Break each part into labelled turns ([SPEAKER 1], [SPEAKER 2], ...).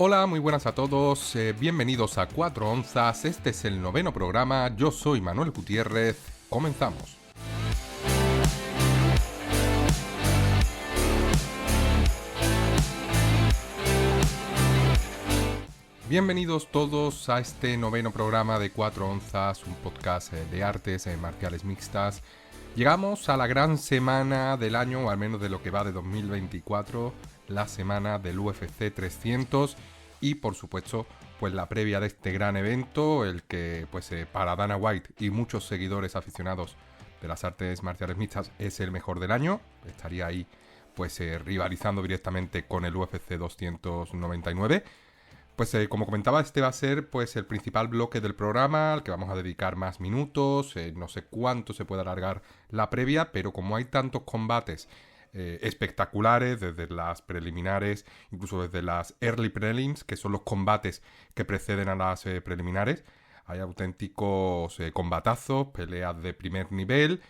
[SPEAKER 1] Hola, muy buenas a todos, bienvenidos a 4 Onzas, este es el 9º programa, yo soy Manuel Gutiérrez, comenzamos. Bienvenidos todos a este 9º programa de 4 Onzas, un podcast de artes marciales mixtas. Llegamos a la gran semana del año, o al menos de lo que va de 2024, la semana del UFC 300 y por supuesto pues la previa de este gran evento, el que pues para Dana White y muchos seguidores aficionados de las artes marciales mixtas es el mejor del año. Estaría ahí pues rivalizando directamente con el UFC 299. Pues como comentaba, este va a ser pues el principal bloque del programa, al que vamos a dedicar más minutos, no sé cuánto se puede alargar la previa, pero como hay tantos combates espectaculares, desde las preliminares, incluso desde las early prelims, que son los combates que preceden a las preliminares, hay auténticos combatazos, peleas de primer nivel.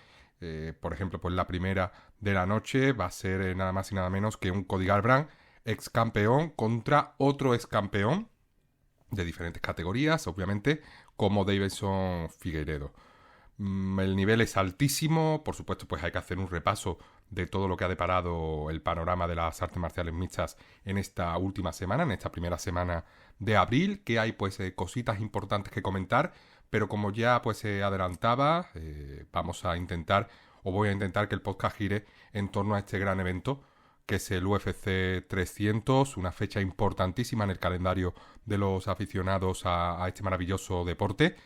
[SPEAKER 1] Por ejemplo, pues la primera de la noche va a ser nada más y nada menos que un Cody Garbrandt, ex campeón, contra otro ex campeón de diferentes categorías, obviamente, como Deiveson Figueiredo. El nivel es altísimo, por supuesto, pues hay que hacer un repaso de todo lo que ha deparado el panorama de las artes marciales mixtas en esta última semana, en esta primera semana de abril, que hay pues cositas importantes que comentar, pero como ya pues se adelantaba, vamos a intentar, o voy a intentar que el podcast gire en torno a este gran evento, que es el UFC 300, una fecha importantísima en el calendario de los aficionados a este maravilloso deporte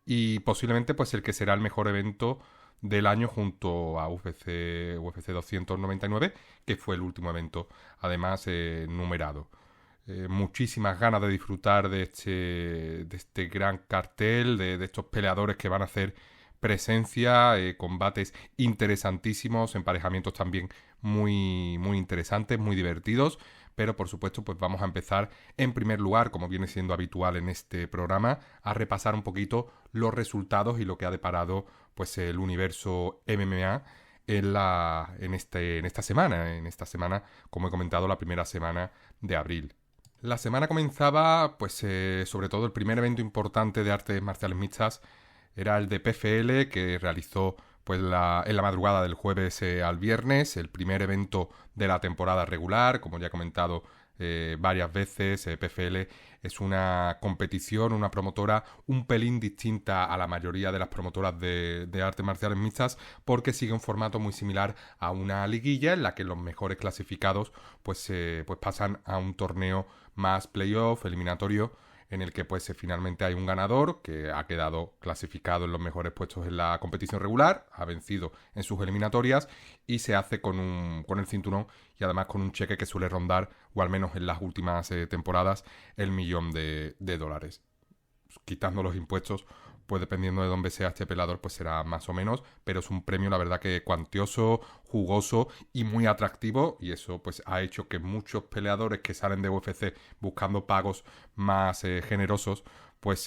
[SPEAKER 1] y posiblemente pues el que será el mejor evento del año junto a UFC 299, que fue el último evento además numerado. Muchísimas ganas de disfrutar de este gran cartel, de estos peleadores que van a hacer presencia, combates interesantísimos, emparejamientos también muy interesantes, muy divertidos, pero por supuesto pues vamos a empezar en primer lugar, como viene siendo habitual en este programa, a repasar un poquito los resultados y lo que ha deparado pues el universo MMA en esta semana, como he comentado, la primera semana de abril. La semana comenzaba pues sobre todo el primer evento importante de artes marciales mixtas era el de PFL, que realizó pues en la madrugada del jueves al viernes, el primer evento de la temporada regular. Como ya he comentado varias veces, PFL es una competición, una promotora un pelín distinta a la mayoría de las promotoras de artes marciales mixtas, porque sigue un formato muy similar a una liguilla en la que los mejores clasificados pues pasan a un torneo más playoff, eliminatorio, en el que pues finalmente hay un ganador que ha quedado clasificado en los mejores puestos en la competición regular, ha vencido en sus eliminatorias y se hace con el cinturón y además con un cheque que suele rondar, o al menos en las últimas temporadas, el $1.000.000. Quitando los impuestos, pues dependiendo de dónde sea este peleador, pues será más o menos, pero es un premio, la verdad, que cuantioso, jugoso y muy atractivo, y eso pues ha hecho que muchos peleadores que salen de UFC buscando pagos más generosos, pues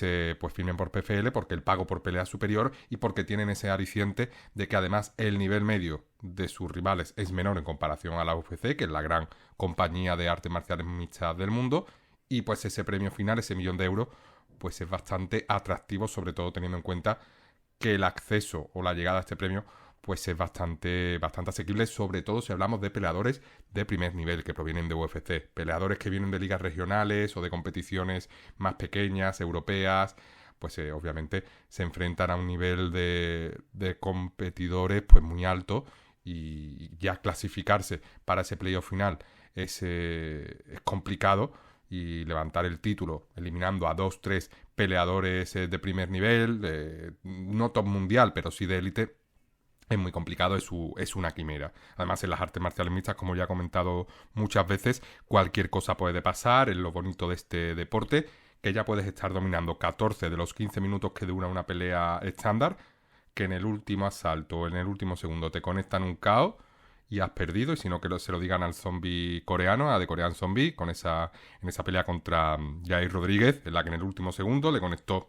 [SPEAKER 1] firmen por PFL, porque el pago por pelea es superior y porque tienen ese aliciente de que además el nivel medio de sus rivales es menor en comparación a la UFC, que es la gran compañía de artes marciales mixtas del mundo, y pues ese premio final, ese $1.000.000, pues es bastante atractivo, sobre todo teniendo en cuenta que el acceso o la llegada a este premio pues es bastante asequible, sobre todo si hablamos de peleadores de primer nivel que provienen de UFC, peleadores que vienen de ligas regionales o de competiciones más pequeñas, europeas, pues obviamente se enfrentan a un nivel de competidores pues muy alto, y ya clasificarse para ese playoff final es complicado, y levantar el título eliminando a 2-3 peleadores de primer nivel, no top mundial, pero sí de élite, es muy complicado, es una quimera. Además, en las artes marciales mixtas, como ya he comentado muchas veces, cualquier cosa puede pasar. Es lo bonito de este deporte, que ya puedes estar dominando 14 de los 15 minutos que dura una pelea estándar, que en el último asalto, en el último segundo, te conectan un KO y has perdido, y si no, que se lo digan al zombie coreano, a The Korean Zombie, en esa pelea contra Jair Rodríguez, en la que en el último segundo le conectó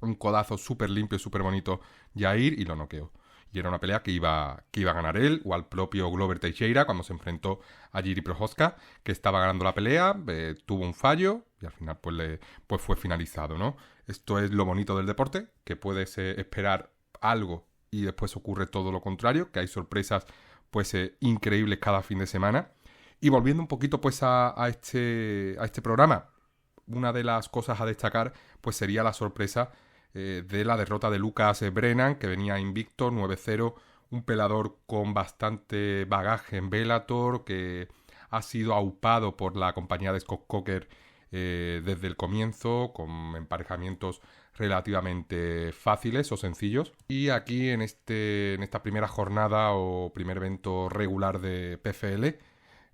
[SPEAKER 1] un codazo súper limpio y súper bonito Jair y lo noqueó. Y era una pelea que iba a ganar él o al propio Glover Teixeira cuando se enfrentó a Jiri Prochazka, que estaba ganando la pelea, tuvo un fallo y al final pues fue finalizado, ¿no? Esto es lo bonito del deporte, que puedes esperar algo y después ocurre todo lo contrario, que hay sorpresas pues increíbles cada fin de semana. Y volviendo un poquito pues a este programa, una de las cosas a destacar pues sería la sorpresa de la derrota de Lucas Brennan, que venía invicto 9-0, un peleador con bastante bagaje en Bellator, que ha sido aupado por la compañía de Scott Coker desde el comienzo, con emparejamientos relativamente fáciles o sencillos. Y aquí en esta primera jornada o primer evento regular de PFL,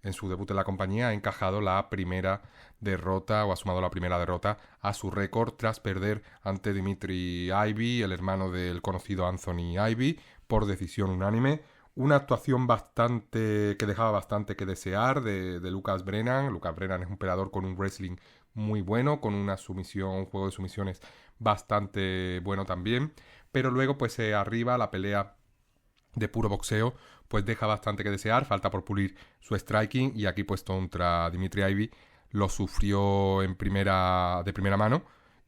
[SPEAKER 1] en su debut en la compañía, ha encajado la primera derrota o ha sumado la primera derrota a su récord tras perder ante Dimitri Ivy, el hermano del conocido Anthony Ivy, por decisión unánime. Una actuación que dejaba bastante que desear de Lucas Brennan. Lucas Brennan es un peleador con un wrestling muy bueno, con un juego de sumisiones bastante bueno también. Pero luego pues arriba la pelea de puro boxeo pues deja bastante que desear, falta por pulir su striking y aquí pues contra Dimitri Ivy lo sufrió de primera mano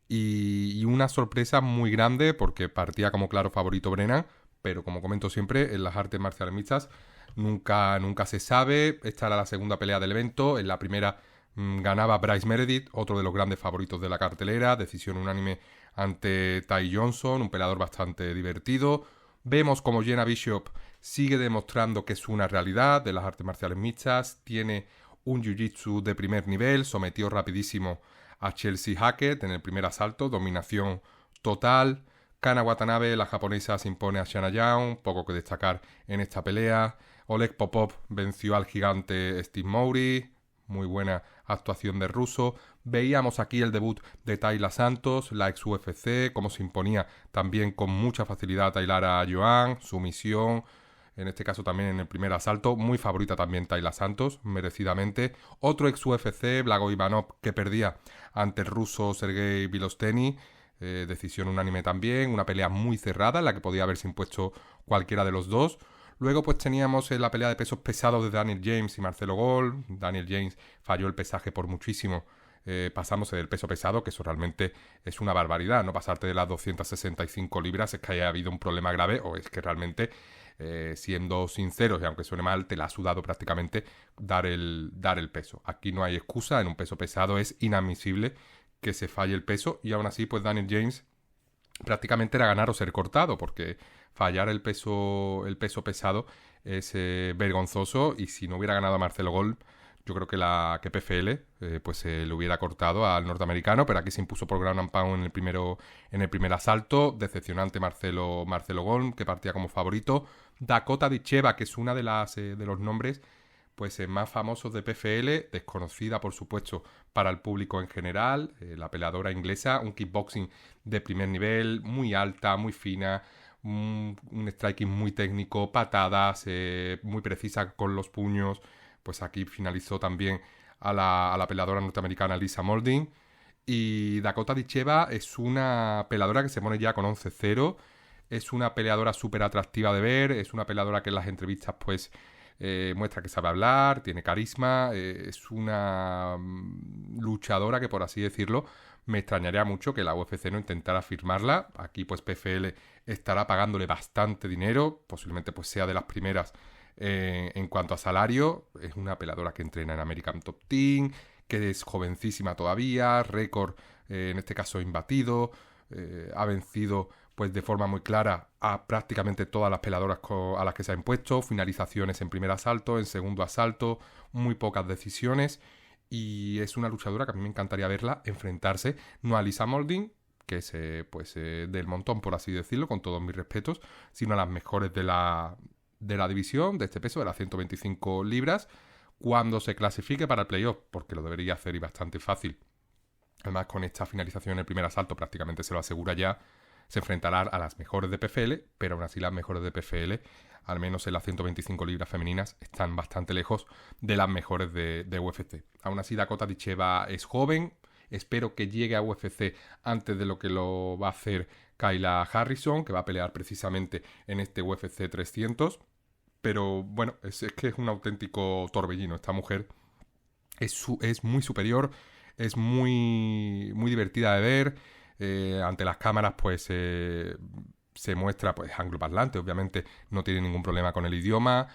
[SPEAKER 1] y una sorpresa muy grande porque partía como claro favorito Brennan, pero como comento siempre, en las artes marciales mixtas nunca se sabe. Esta era la segunda pelea del evento, en la primera ganaba Bryce Meredith, otro de los grandes favoritos de la cartelera, decisión unánime ante Ty Johnson, un peleador bastante divertido. Vemos como Jenna Bishop sigue demostrando que es una realidad de las artes marciales mixtas, tiene un jiu-jitsu de primer nivel, sometió rapidísimo a Chelsea Hackett en el primer asalto, dominación total. Kana Watanabe, la japonesa, se impone a Shanna Young, poco que destacar en esta pelea. Oleg Popov venció al gigante Steve Mowry, muy buena actuación de ruso. Veíamos aquí el debut de Tayla Santos, la ex UFC, cómo se imponía también con mucha facilidad a Tailara Joan, sumisión, en este caso también en el primer asalto, muy favorita también Tayla Santos, merecidamente. Otro ex UFC, Blago Ivanov, que perdía ante el ruso Sergei Bilosteny, decisión unánime también, una pelea muy cerrada en la que podía haberse impuesto cualquiera de los dos. Luego pues teníamos la pelea de pesos pesados de Daniel James y Marcelo Gol. Daniel James falló el pesaje por muchísimo, pasándose del peso pesado, que eso realmente es una barbaridad, no pasarte de las 265 libras, es que haya habido un problema grave o es que realmente, siendo sinceros y aunque suene mal, te la ha sudado prácticamente dar el peso. Aquí no hay excusa, en un peso pesado es inadmisible que se falle el peso y aún así pues Daniel James prácticamente era ganar o ser cortado, porque fallar el peso pesado es vergonzoso y si no hubiera ganado a Marcelo Gol, yo creo que PFL pues le hubiera cortado al norteamericano, pero aquí se impuso por ground and pound en el primer asalto. Decepcionante Marcelo Gol, que partía como favorito. Dakota Ditcheva, que es una de los nombres pues más famosos de PFL, desconocida por supuesto para el público en general, la peleadora inglesa, un kickboxing de primer nivel, muy alta, muy fina, un striking muy técnico, patadas, muy precisa con los puños. Pues aquí finalizó también a la peleadora norteamericana Lisa Molding. Y Dakota Ditcheva es una peleadora que se pone ya con 11-0, es una peleadora súper atractiva de ver, es una peleadora que en las entrevistas pues muestra que sabe hablar, tiene carisma, es una luchadora que, por así decirlo, me extrañaría mucho que la UFC no intentara firmarla. Aquí pues PFL estará pagándole bastante dinero, posiblemente pues sea de las primeras en cuanto a salario. Es una peleadora que entrena en American Top Team, que es jovencísima todavía, récord en este caso imbatido, ha vencido pues de forma muy clara a prácticamente todas las peleadoras a las que se ha impuesto, finalizaciones en primer asalto, en segundo asalto, muy pocas decisiones, y es una luchadora que a mí me encantaría verla enfrentarse, no a Lisa Molding, que es del montón, por así decirlo, con todos mis respetos, sino a las mejores de la división, de este peso, de las 125 libras, cuando se clasifique para el playoff, porque lo debería hacer y bastante fácil. Además, con esta finalización en el primer asalto prácticamente se lo asegura ya. Se enfrentará a las mejores de PFL, pero aún así las mejores de PFL, al menos en las 125 libras femeninas, están bastante lejos de las mejores de UFC. Aún así, Dakota Ditcheva es joven, espero que llegue a UFC antes de lo que lo va a hacer Kayla Harrison, que va a pelear precisamente en este UFC 300. Pero bueno, es que es un auténtico torbellino. Esta mujer es muy superior, es muy, muy divertida de ver. Ante las cámaras, pues se muestra pues angloparlante, obviamente no tiene ningún problema con el idioma.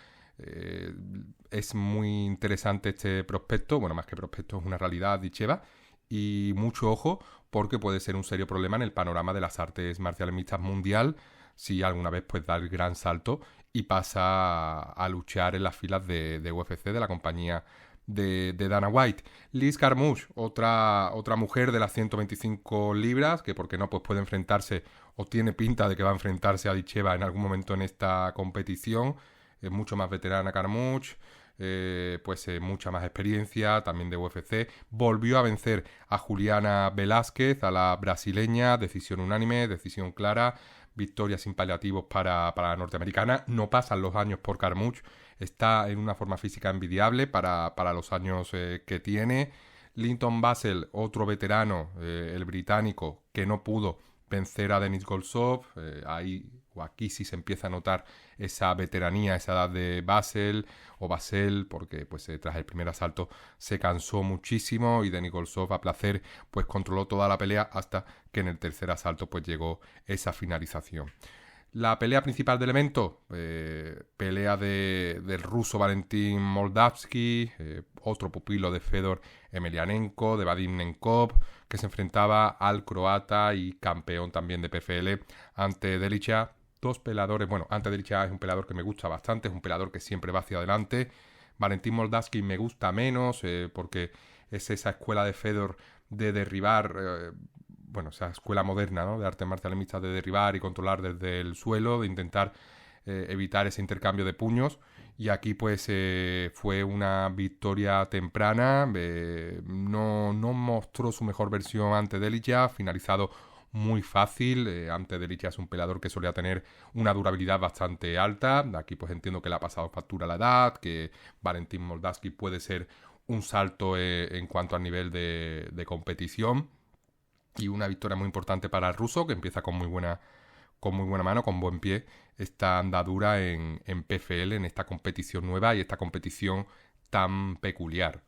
[SPEAKER 1] Es muy interesante este prospecto, bueno, más que prospecto es una realidad dicheva, y mucho ojo porque puede ser un serio problema en el panorama de las artes marciales mixtas mundial si alguna vez pues da el gran salto y pasa a luchar en las filas de UFC, de la compañía de Dana White. Liz Carmouche, otra mujer de las 125 libras, que porque no pues puede enfrentarse o tiene pinta de que va a enfrentarse a Dicheva en algún momento en esta competición. Es mucho más veterana Carmouche, mucha más experiencia también de UFC. Volvió a vencer a Juliana Velázquez, a la brasileña, decisión unánime, decisión clara, victoria sin paliativos para la norteamericana. No pasan los años por Carmouche, está en una forma física envidiable para los años que tiene. Linton Basel, otro veterano, el británico, que no pudo vencer a Denis Goltsov. Aquí sí se empieza a notar esa veteranía, esa edad de Basel, porque pues tras el primer asalto se cansó muchísimo y Denis Goltsov a placer pues controló toda la pelea hasta que en el tercer asalto pues llegó esa finalización. La pelea principal del evento, pelea del ruso Valentin Moldavsky, otro pupilo de Fedor Emelianenko, de Vadim Nenkov, que se enfrentaba al croata y campeón también de PFL ante Delicha. Dos peleadores, bueno, ante Delicha es un peleador que me gusta bastante, es un peleador que siempre va hacia adelante. Valentin Moldavsky me gusta menos porque es esa escuela de Fedor de derribar... esa escuela moderna, ¿no?, de artes marciales mixtas, de derribar y controlar desde el suelo, de intentar evitar ese intercambio de puños. Y aquí pues fue una victoria temprana, no mostró su mejor versión ante Delicha, finalizado muy fácil. Ante Delicha es un peleador que solía tener una durabilidad bastante alta. Aquí pues entiendo que le ha pasado factura la edad, que Valentin Moldavsky puede ser un salto en cuanto al nivel de competición. Y una victoria muy importante para el ruso, que empieza con muy buena mano, con buen pie, esta andadura en PFL, en esta competición nueva y esta competición tan peculiar.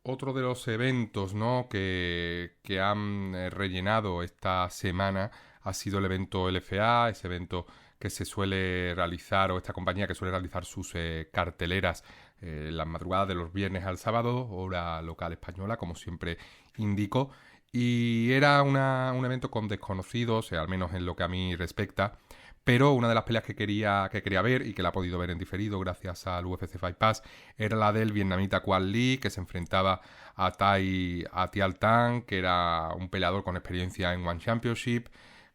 [SPEAKER 1] Otro de los eventos, ¿no?, que han rellenado esta semana ha sido el evento LFA, ese evento que se suele realizar, o esta compañía que suele realizar sus carteleras las madrugadas de los viernes al sábado, hora local española, como siempre indico. Y era un evento con desconocidos, al menos en lo que a mí respecta, pero una de las peleas que quería ver y que la he podido ver en diferido gracias al UFC Fight Pass era la del vietnamita Quan Le, que se enfrentaba a Tial Tan, que era un peleador con experiencia en One Championship,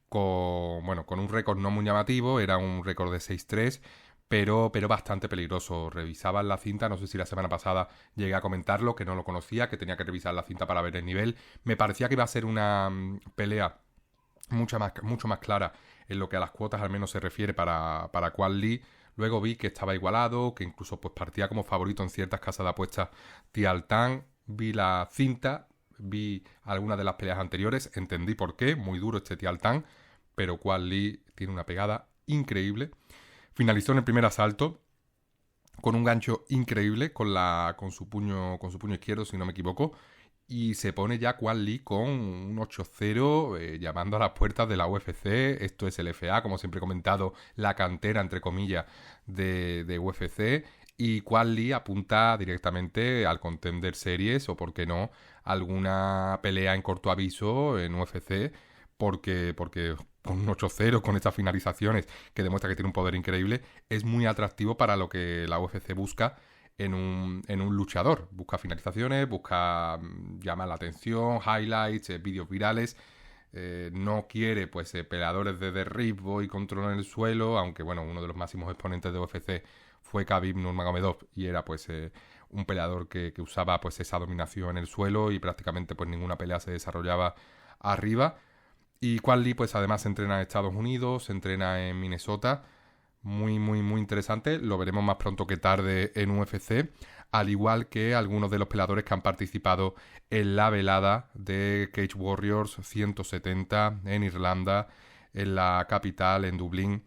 [SPEAKER 1] con un récord no muy llamativo, era un récord de 6-3, pero bastante peligroso. Revisaba la cinta, no sé si la semana pasada llegué a comentarlo, que no lo conocía, que tenía que revisar la cinta para ver el nivel. Me parecía que iba a ser una pelea mucho más clara en lo que a las cuotas al menos se refiere para Quan Le. Luego vi que estaba igualado, que incluso pues partía como favorito en ciertas casas de apuestas Tial Tan. Vi la cinta, vi algunas de las peleas anteriores, entendí por qué, muy duro este Tial Tan, pero Quan Le tiene una pegada increíble. Finalizó en el primer asalto con un gancho increíble con su puño izquierdo, si no me equivoco, y se pone ya Quan Le con un 8-0 llamando a las puertas de la UFC. Esto es el FA, como siempre he comentado, la cantera, entre comillas, de UFC, y Quan Le apunta directamente al Contender Series o, por qué no, alguna pelea en corto aviso en UFC, porque con un 8-0, con estas finalizaciones que demuestra que tiene un poder increíble, es muy atractivo para lo que la UFC busca en un luchador. Busca finalizaciones, busca llamar la atención, highlights, vídeos virales. No quiere pues peleadores de derribo y control en el suelo, aunque bueno, uno de los máximos exponentes de UFC fue Khabib Nurmagomedov y era pues un peleador que usaba pues esa dominación en el suelo y prácticamente pues ninguna pelea se desarrollaba arriba. Y Quan Le pues además entrena en Estados Unidos, entrena en Minnesota. Muy, muy, muy interesante. Lo veremos más pronto que tarde en UFC, al igual que algunos de los peleadores que han participado en la velada de Cage Warriors 170 en Irlanda. en la capital, en Dublín.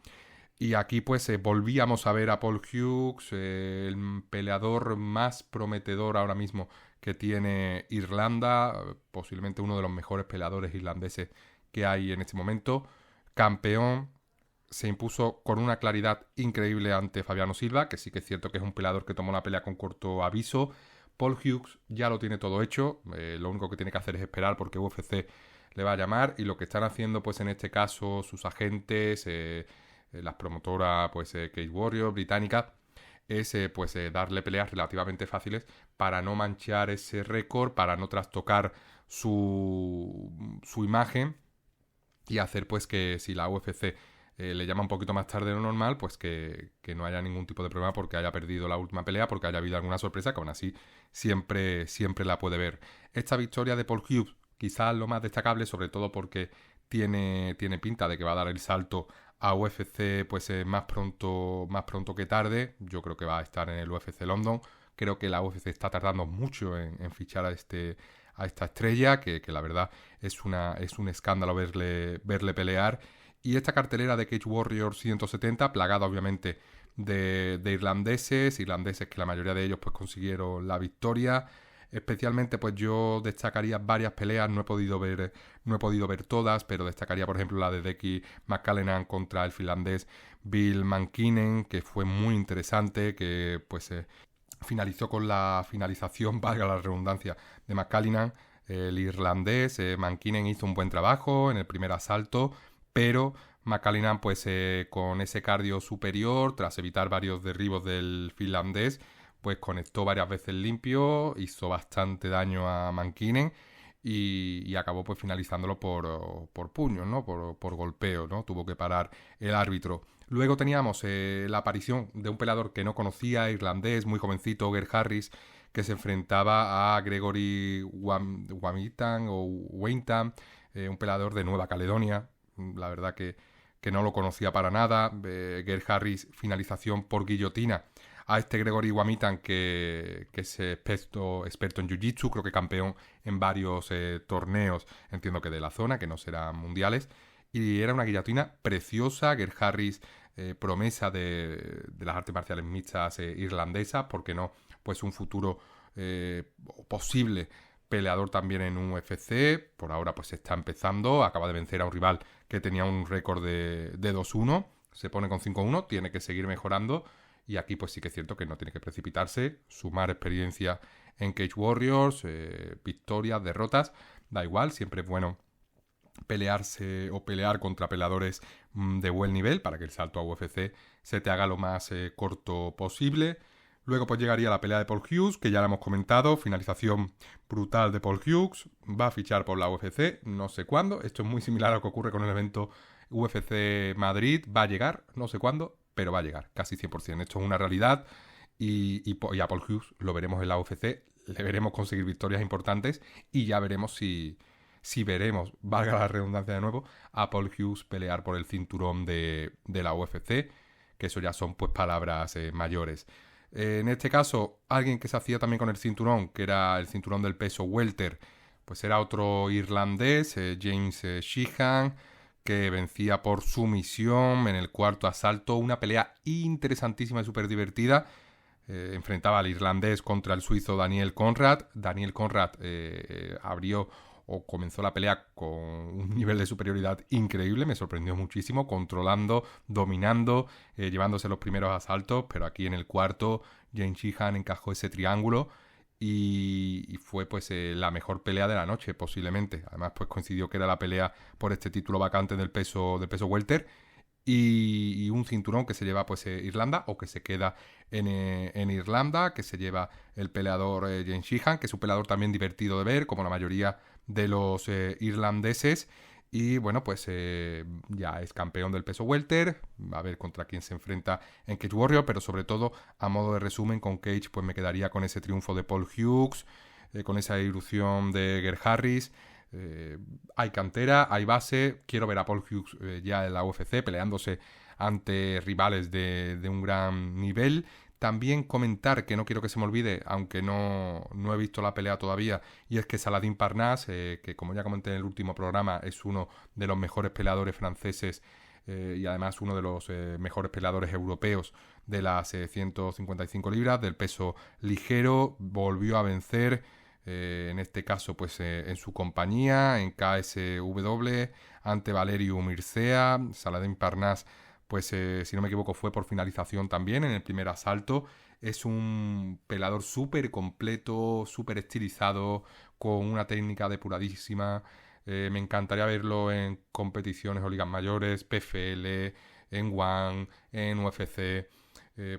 [SPEAKER 1] Y aquí pues volvíamos a ver a Paul Hughes, el peleador más prometedor ahora mismo que tiene Irlanda, posiblemente uno de los mejores peleadores irlandeses que hay en este momento. Campeón, se impuso con una claridad increíble ante Fabiano Silva, que sí que es cierto que es un peleador que tomó la pelea con corto aviso. Paul Hughes ya lo tiene todo hecho, lo único que tiene que hacer es esperar porque UFC le va a llamar, y lo que están haciendo pues en este caso sus agentes, las promotoras pues Cage Warrior británica, es darle peleas relativamente fáciles para no manchar ese récord, para no trastocar su imagen, y hacer pues que si la UFC le llama un poquito más tarde de lo normal, pues que no haya ningún tipo de problema porque haya perdido la última pelea, porque haya habido alguna sorpresa, que aún así siempre la puede ver. Esta victoria de Paul Hughes, quizás lo más destacable, sobre todo porque tiene pinta de que va a dar el salto a UFC pues más pronto que tarde. Yo creo que va a estar en el UFC London. Creo que la UFC está tardando mucho en fichar a esta estrella, que la verdad es un escándalo verle pelear. Y esta cartelera de Cage Warriors 170, plagada obviamente de irlandeses que la mayoría de ellos pues consiguieron la victoria. Especialmente pues yo destacaría varias peleas, no he podido ver todas, pero destacaría por ejemplo la de Decky McCallinan contra el finlandés Bill Mankinen, que fue muy interesante, que pues finalizó con la finalización, valga la redundancia, de McCallinan. El irlandés Mankinen hizo un buen trabajo en el primer asalto, pero McCallinan pues con ese cardio superior, tras evitar varios derribos del finlandés, pues conectó varias veces limpio, hizo bastante daño a Mankinen y acabó pues finalizándolo por puños, ¿no? Por golpeo, ¿no? Tuvo que parar el árbitro. Luego teníamos la aparición de un peleador que no conocía, irlandés, muy jovencito, Ger Harris, que se enfrentaba a Gregory Wamitan o Weintam, un peleador de Nueva Caledonia. La verdad que no lo conocía para nada. Ger Harris, finalización por guillotina a este Gregory Wamitan, que es experto en Jiu-Jitsu, creo que campeón en varios torneos, entiendo que de la zona, que no serán mundiales. Y era una guillotina preciosa. Ger Harris, promesa de las artes marciales mixtas irlandesas, porque no, pues un futuro posible peleador también en un UFC. Por ahora pues está empezando, acaba de vencer a un rival que tenía un récord de 2-1, se pone con 5-1, tiene que seguir mejorando, y aquí pues sí que es cierto que no tiene que precipitarse, sumar experiencia en Cage Warriors, victorias, derrotas, da igual, siempre es bueno pelearse o pelear contra peleadores de buen nivel para que el salto a UFC se te haga lo más corto posible. Luego pues llegaría la pelea de Paul Hughes, que ya la hemos comentado, finalización brutal de Paul Hughes, va a fichar por la UFC, no sé cuándo, esto es muy similar a lo que ocurre con el evento UFC Madrid, va a llegar, no sé cuándo, pero va a llegar, casi 100%, esto es una realidad, y a Paul Hughes lo veremos en la UFC, le veremos conseguir victorias importantes, y ya veremos si veremos, valga la redundancia de nuevo, a Paul Hughes pelear por el cinturón de la UFC, que eso ya son pues palabras mayores. En este caso, alguien que se hacía también con el cinturón, que era el cinturón del peso welter, pues era otro irlandés, James Sheehan, que vencía por sumisión en el cuarto asalto. Una pelea interesantísima y súper divertida. Enfrentaba al irlandés contra el suizo Daniel Conrad. Daniel Conrad abrió o comenzó la pelea con un nivel de superioridad increíble, me sorprendió muchísimo, controlando, dominando, llevándose los primeros asaltos, pero aquí en el cuarto James Sheehan encajó ese triángulo y fue pues la mejor pelea de la noche posiblemente. Además pues coincidió que era la pelea por este título vacante del peso welter, y un cinturón que se lleva pues Irlanda, o que se queda en Irlanda, que se lleva el peleador James Sheehan, que es un peleador también divertido de ver, como la mayoría de los irlandeses. Y bueno, pues ya es campeón del peso welter, a ver contra quién se enfrenta en Cage Warrior, pero sobre todo, a modo de resumen, con Cage pues me quedaría con ese triunfo de Paul Hughes, con esa irrupción de Ger Harris. Hay cantera, hay base, quiero ver a Paul Hughes ya en la UFC peleándose ante rivales de un gran nivel. También comentar, que no quiero que se me olvide, aunque no he visto la pelea todavía, y es que Saladin Parnasse, que como ya comenté en el último programa, es uno de los mejores peleadores franceses y además uno de los mejores peleadores europeos de las 155 libras, del peso ligero, volvió a vencer, en este caso pues en su compañía, en KSW, ante Valeriu Mircea. Saladin Parnasse, pues si no me equivoco fue por finalización también en el primer asalto. Es un peleador súper completo, súper estilizado, con una técnica depuradísima. Me encantaría verlo en competiciones o ligas mayores, PFL, en ONE, en UFC,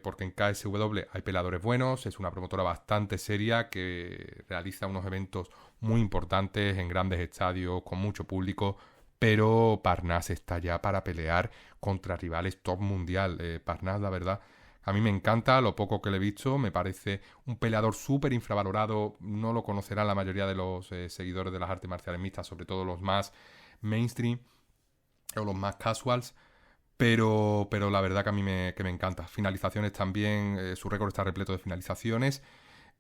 [SPEAKER 1] porque en KSW hay peleadores buenos, es una promotora bastante seria que realiza unos eventos muy importantes en grandes estadios, con mucho público, pero Parnasse está ya para pelear contra rivales top mundial. Parnasse, la verdad, a mí me encanta lo poco que le he visto, me parece un peleador súper infravalorado, no lo conocerán la mayoría de los seguidores de las artes marciales mixtas, sobre todo los más mainstream o los más casuals, pero la verdad que a mí que me encanta. Finalizaciones también, su récord está repleto de finalizaciones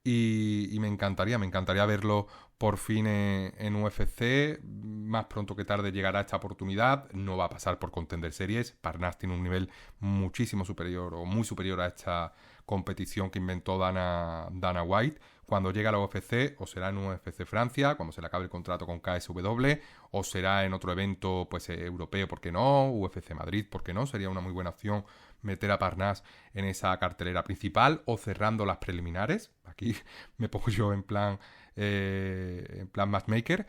[SPEAKER 1] y me encantaría verlo por fin en UFC. Más pronto que tarde llegará esta oportunidad. No va a pasar por Contender Series. Parnasse tiene un nivel muchísimo superior o muy superior a esta competición que inventó Dana White. Cuando llegue a la UFC, o será en UFC Francia, cuando se le acabe el contrato con KSW, o será en otro evento pues europeo, ¿por qué no? UFC Madrid, ¿por qué no? Sería una muy buena opción meter a Parnasse en esa cartelera principal, o cerrando las preliminares. Aquí me pongo yo en plan matchmaker,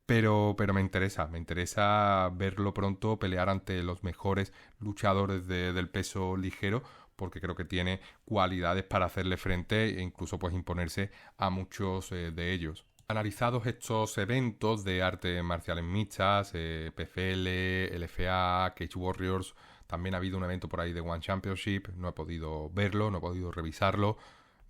[SPEAKER 1] pero me interesa verlo pronto pelear ante los mejores luchadores del peso ligero, porque creo que tiene cualidades para hacerle frente e incluso pues imponerse a muchos de ellos. Analizados estos eventos de artes marciales mixtas, PFL, LFA, Cage Warriors, también ha habido un evento por ahí de One Championship, no he podido verlo, no he podido revisarlo,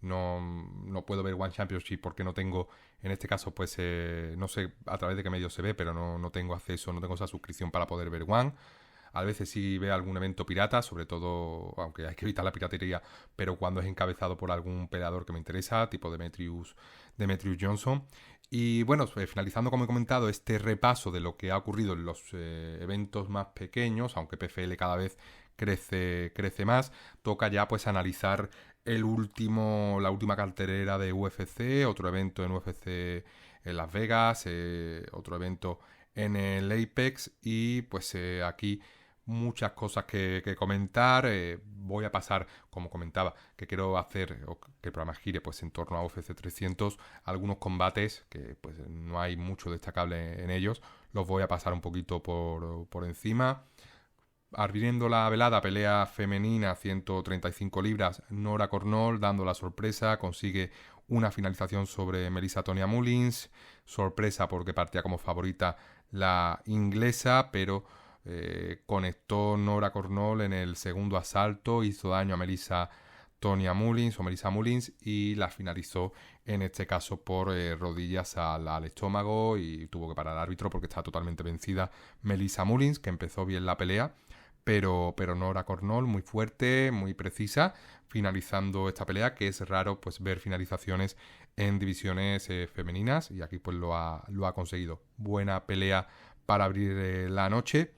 [SPEAKER 1] no puedo ver One Championship porque no tengo, en este caso pues no sé a través de qué medio se ve, pero no tengo acceso, no tengo esa suscripción para poder ver One. A veces sí veo algún evento pirata, sobre todo, aunque hay que evitar la piratería, pero cuando es encabezado por algún peleador que me interesa, tipo Demetrius Johnson. Y bueno, finalizando, como he comentado, este repaso de lo que ha ocurrido en los eventos más pequeños, aunque PFL cada vez crece más, toca ya pues analizar la última cartelera de UFC, otro evento en UFC en Las Vegas, otro evento en el Apex, y pues aquí muchas cosas que comentar. Voy a pasar, como comentaba, que quiero hacer, o que el programa gire pues en torno a UFC 300, algunos combates que pues no hay mucho destacable en ellos, los voy a pasar un poquito por encima. Abriendo la velada, pelea femenina, 135 libras, Nora Cornol dando la sorpresa, consigue una finalización sobre Melissa Tonia Mullins. Sorpresa porque partía como favorita la inglesa, pero conectó Nora Cornol en el segundo asalto, hizo daño a Melissa Mullins y la finalizó en este caso por rodillas al estómago, y tuvo que parar el árbitro porque estaba totalmente vencida Melissa Mullins, que empezó bien la pelea, pero Nora Cornol muy fuerte, muy precisa, finalizando esta pelea, que es raro pues ver finalizaciones en divisiones femeninas, y aquí pues lo ha conseguido. Buena pelea para abrir la noche.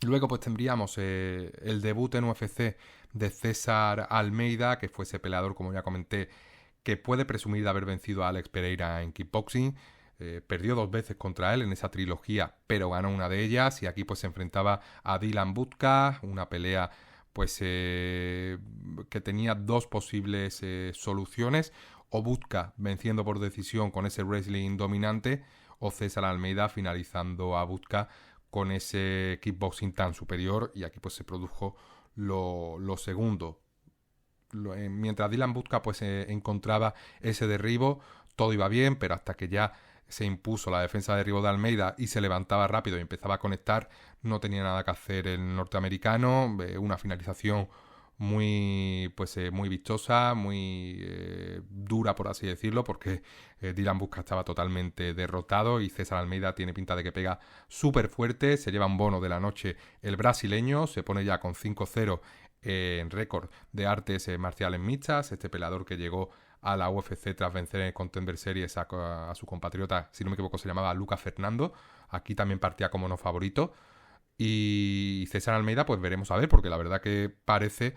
[SPEAKER 1] Luego pues tendríamos el debut en UFC de César Almeida, que fue ese peleador, como ya comenté, que puede presumir de haber vencido a Alex Pereira en kickboxing. Perdió 2 veces contra él en esa trilogía, pero ganó una de ellas, y aquí pues se enfrentaba a Dylan Budka, una pelea pues que tenía 2 posibles soluciones: o Budka venciendo por decisión con ese wrestling dominante, o César Almeida finalizando a Budka con ese kickboxing tan superior, y aquí pues se produjo lo segundo. Mientras Dylan Budka pues encontraba ese derribo, todo iba bien, pero hasta que ya se impuso la defensa de derribo de Almeida y se levantaba rápido y empezaba a conectar, no tenía nada que hacer el norteamericano. Una finalización muy vistosa, muy dura, por así decirlo, porque Dylan Budka estaba totalmente derrotado, y César Almeida tiene pinta de que pega súper fuerte. Se lleva un bono de la noche el brasileño, se pone ya con 5-0 en récord de artes marciales mixtas, este peleador que llegó a la UFC tras vencer en Contender Series a su compatriota, si no me equivoco se llamaba Lucas Fernando, aquí también partía como no favorito, y César Almeida pues veremos a ver, porque la verdad que parece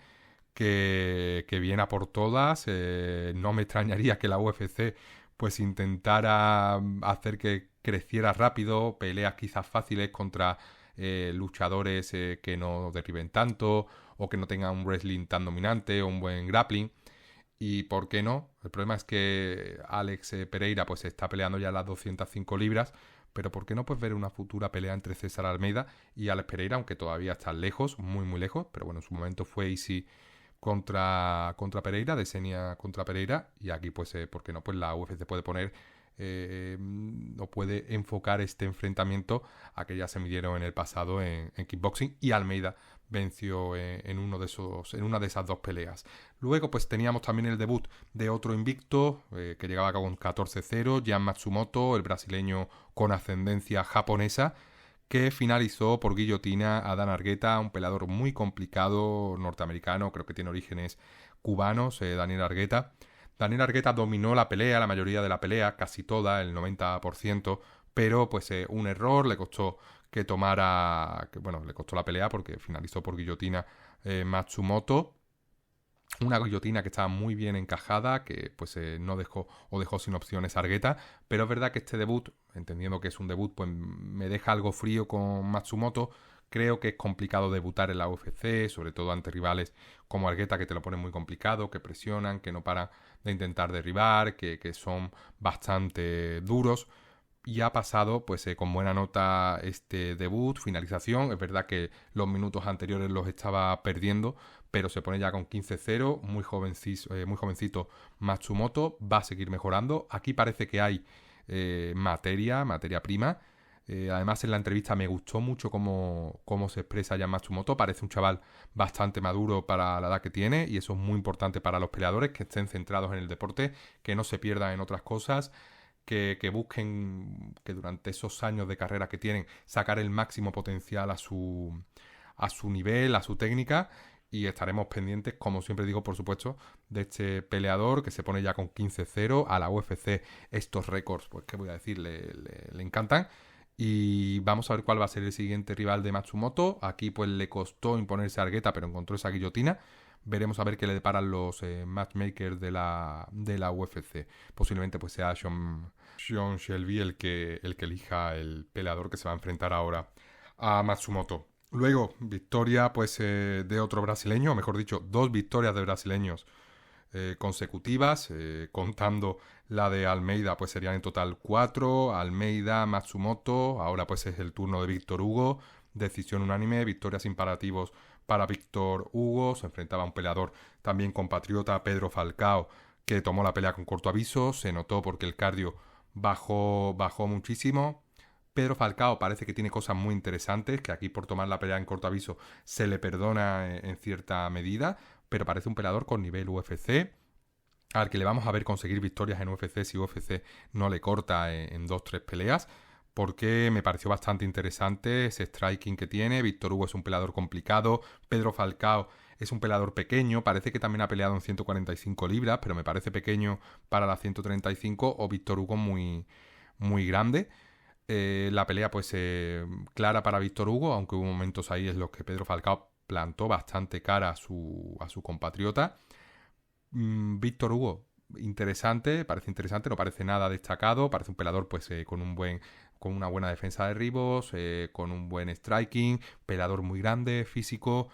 [SPEAKER 1] que viene a por todas. No me extrañaría que la UFC pues intentara hacer que creciera rápido, peleas quizás fáciles contra luchadores que no derriben tanto o que no tengan un wrestling tan dominante o un buen grappling. Y por qué no, el problema es que Alex Pereira pues está peleando ya las 205 libras, pero por qué no pues ver una futura pelea entre César Almeida y Alex Pereira, aunque todavía está lejos, muy muy lejos, pero bueno, en su momento fue easy contra Pereira, de Senia contra Pereira, y aquí pues, ¿por qué no? Pues la UFC puede poner o puede enfocar este enfrentamiento a que ya se midieron en el pasado en kickboxing, y Almeida venció en una de esas dos peleas. Luego pues teníamos también el debut de otro invicto que llegaba con 14-0, Jan Matsumoto, el brasileño con ascendencia japonesa, que finalizó por guillotina a Dan Argueta, un peleador muy complicado norteamericano, creo que tiene orígenes cubanos, Daniel Argueta. Daniel Argueta dominó la pelea, la mayoría de la pelea, casi toda, el 90%, pero pues un error le costó que tomara, le costó la pelea porque finalizó por guillotina Matsumoto. Una guillotina que estaba muy bien encajada, que pues no dejó o dejó sin opciones a Argueta, pero es verdad que este debut, entendiendo que es un debut, pues me deja algo frío con Matsumoto. Creo que es complicado debutar en la UFC, sobre todo ante rivales como Argueta, que te lo ponen muy complicado, que presionan, que no paran de intentar derribar, que son bastante duros. Y ha pasado pues con buena nota este debut, finalización. Es verdad que los minutos anteriores los estaba perdiendo, pero se pone ya con 15-0, muy jovencito Matsumoto, va a seguir mejorando. Aquí parece que hay materia prima. Además en la entrevista me gustó mucho cómo se expresa ya Matsumoto. Parece un chaval bastante maduro para la edad que tiene, y eso es muy importante para los peleadores, que estén centrados en el deporte, que no se pierdan en otras cosas, que busquen que durante esos años de carrera que tienen sacar el máximo potencial a su nivel, a su técnica. Y estaremos pendientes, como siempre digo, por supuesto, de este peleador que se pone ya con 15-0 a la UFC. Estos récords, pues qué voy a decir, le encantan. Y vamos a ver cuál va a ser el siguiente rival de Matsumoto. Aquí pues le costó imponerse a Argueta, pero encontró esa guillotina. Veremos a ver qué le deparan los matchmakers de la UFC. Posiblemente pues sea Sean Shelby el que elija el peleador que se va a enfrentar ahora a Matsumoto. Luego, victoria pues de otro brasileño, o mejor dicho, dos victorias de brasileños consecutivas, contando la de Almeida, pues serían en total 4, Almeida, Matsumoto, ahora pues es el turno de Víctor Hugo, decisión unánime, victorias imperativos para Víctor Hugo, se enfrentaba a un peleador también compatriota, Pedro Falcao, que tomó la pelea con corto aviso, se notó porque el cardio bajó muchísimo. Pedro Falcao parece que tiene cosas muy interesantes, que aquí por tomar la pelea en corto aviso se le perdona en cierta medida, pero parece un peleador con nivel UFC, al que le vamos a ver conseguir victorias en UFC si UFC no le corta en 2-3 peleas, porque me pareció bastante interesante ese striking que tiene. Víctor Hugo es un peleador complicado, Pedro Falcao es un peleador pequeño, parece que también ha peleado en 145 libras, pero me parece pequeño para las 135, o Víctor Hugo muy, muy grande. La pelea pues clara para Víctor Hugo, aunque hubo momentos ahí en los que Pedro Falcao plantó bastante cara a su compatriota. Víctor Hugo, parece interesante, no parece nada destacado, parece un peleador pues con una buena defensa de derribos, con un buen striking, peleador muy grande, físico.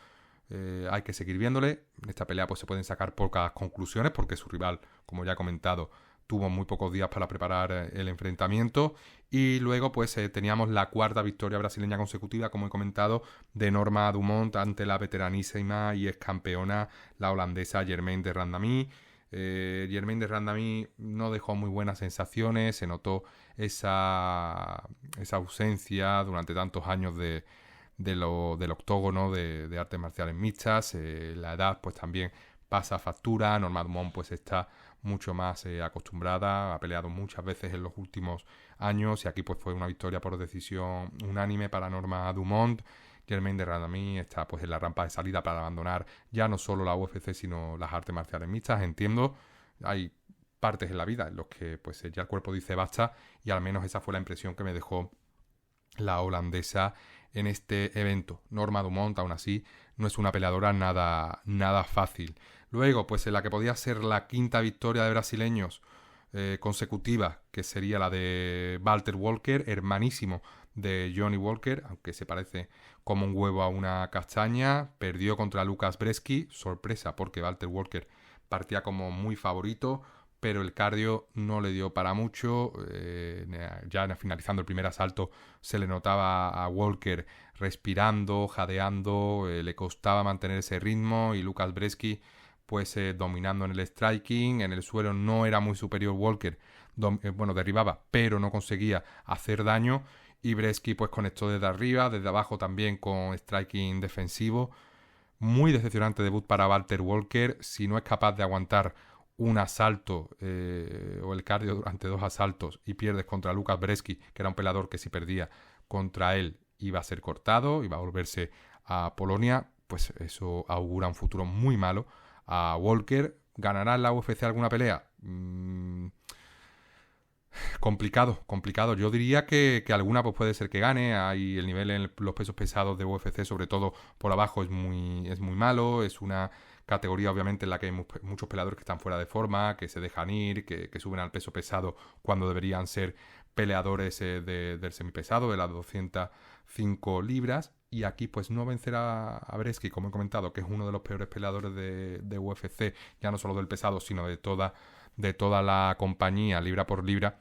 [SPEAKER 1] Hay que seguir viéndole. En esta pelea pues se pueden sacar pocas conclusiones, porque su rival, como ya he comentado, tuvo muy pocos días para preparar el enfrentamiento. Y luego pues teníamos la cuarta victoria brasileña consecutiva, como he comentado, de Norma Dumont ante la veteranísima y ex campeona, la holandesa Germaine de Randamie. Germaine de Randamie no dejó muy buenas sensaciones, se notó esa ausencia durante tantos años del octógono de artes marciales mixtas. La edad pues también pasa factura. Norma Dumont pues está mucho más acostumbrada, ha peleado muchas veces en los últimos años, y aquí pues fue una victoria por decisión unánime para Norma Dumont. Germain de Randamie está pues en la rampa de salida para abandonar ya no solo la UFC, sino las artes marciales mixtas. Entiendo, hay partes en la vida en los que pues ya el cuerpo dice basta, y al menos esa fue la impresión que me dejó la holandesa en este evento. Norma Dumont, aún así, no es una peleadora nada fácil. Luego, pues en la que podía ser la quinta victoria de brasileños consecutiva, que sería la de Walter Walker, hermanísimo de Johnny Walker, aunque se parece como un huevo a una castaña. Perdió contra Lucas Brzeski, sorpresa, porque Walter Walker partía como muy favorito, pero el cardio no le dio para mucho. Ya finalizando el primer asalto se le notaba a Walker respirando, jadeando, le costaba mantener ese ritmo, y Lucas Brzeski pues dominando en el striking. En el suelo no era muy superior Walker, derribaba, pero no conseguía hacer daño, y Brzeski pues conectó desde arriba, desde abajo también con striking defensivo. Muy decepcionante debut para Walter Walker. Si no es capaz de aguantar un asalto o el cardio durante 2 asaltos y pierdes contra Lucas Brzeski, que era un peleador que si perdía contra él iba a ser cortado, iba a volverse a Polonia, pues eso augura un futuro muy malo a Walker. ¿Ganará en la UFC alguna pelea? Complicado. Yo diría que alguna pues puede ser que gane. Hay el nivel en los pesos pesados de UFC, sobre todo por abajo, es muy malo. Es una categoría obviamente en la que hay muchos peleadores que están fuera de forma, que se dejan ir, que suben al peso pesado cuando deberían ser peleadores del semipesado, de las 205 libras. Y aquí pues no vencerá a Brzeski, como he comentado, que es uno de los peores peleadores de UFC, ya no solo del pesado, sino de toda la compañía, libra por libra.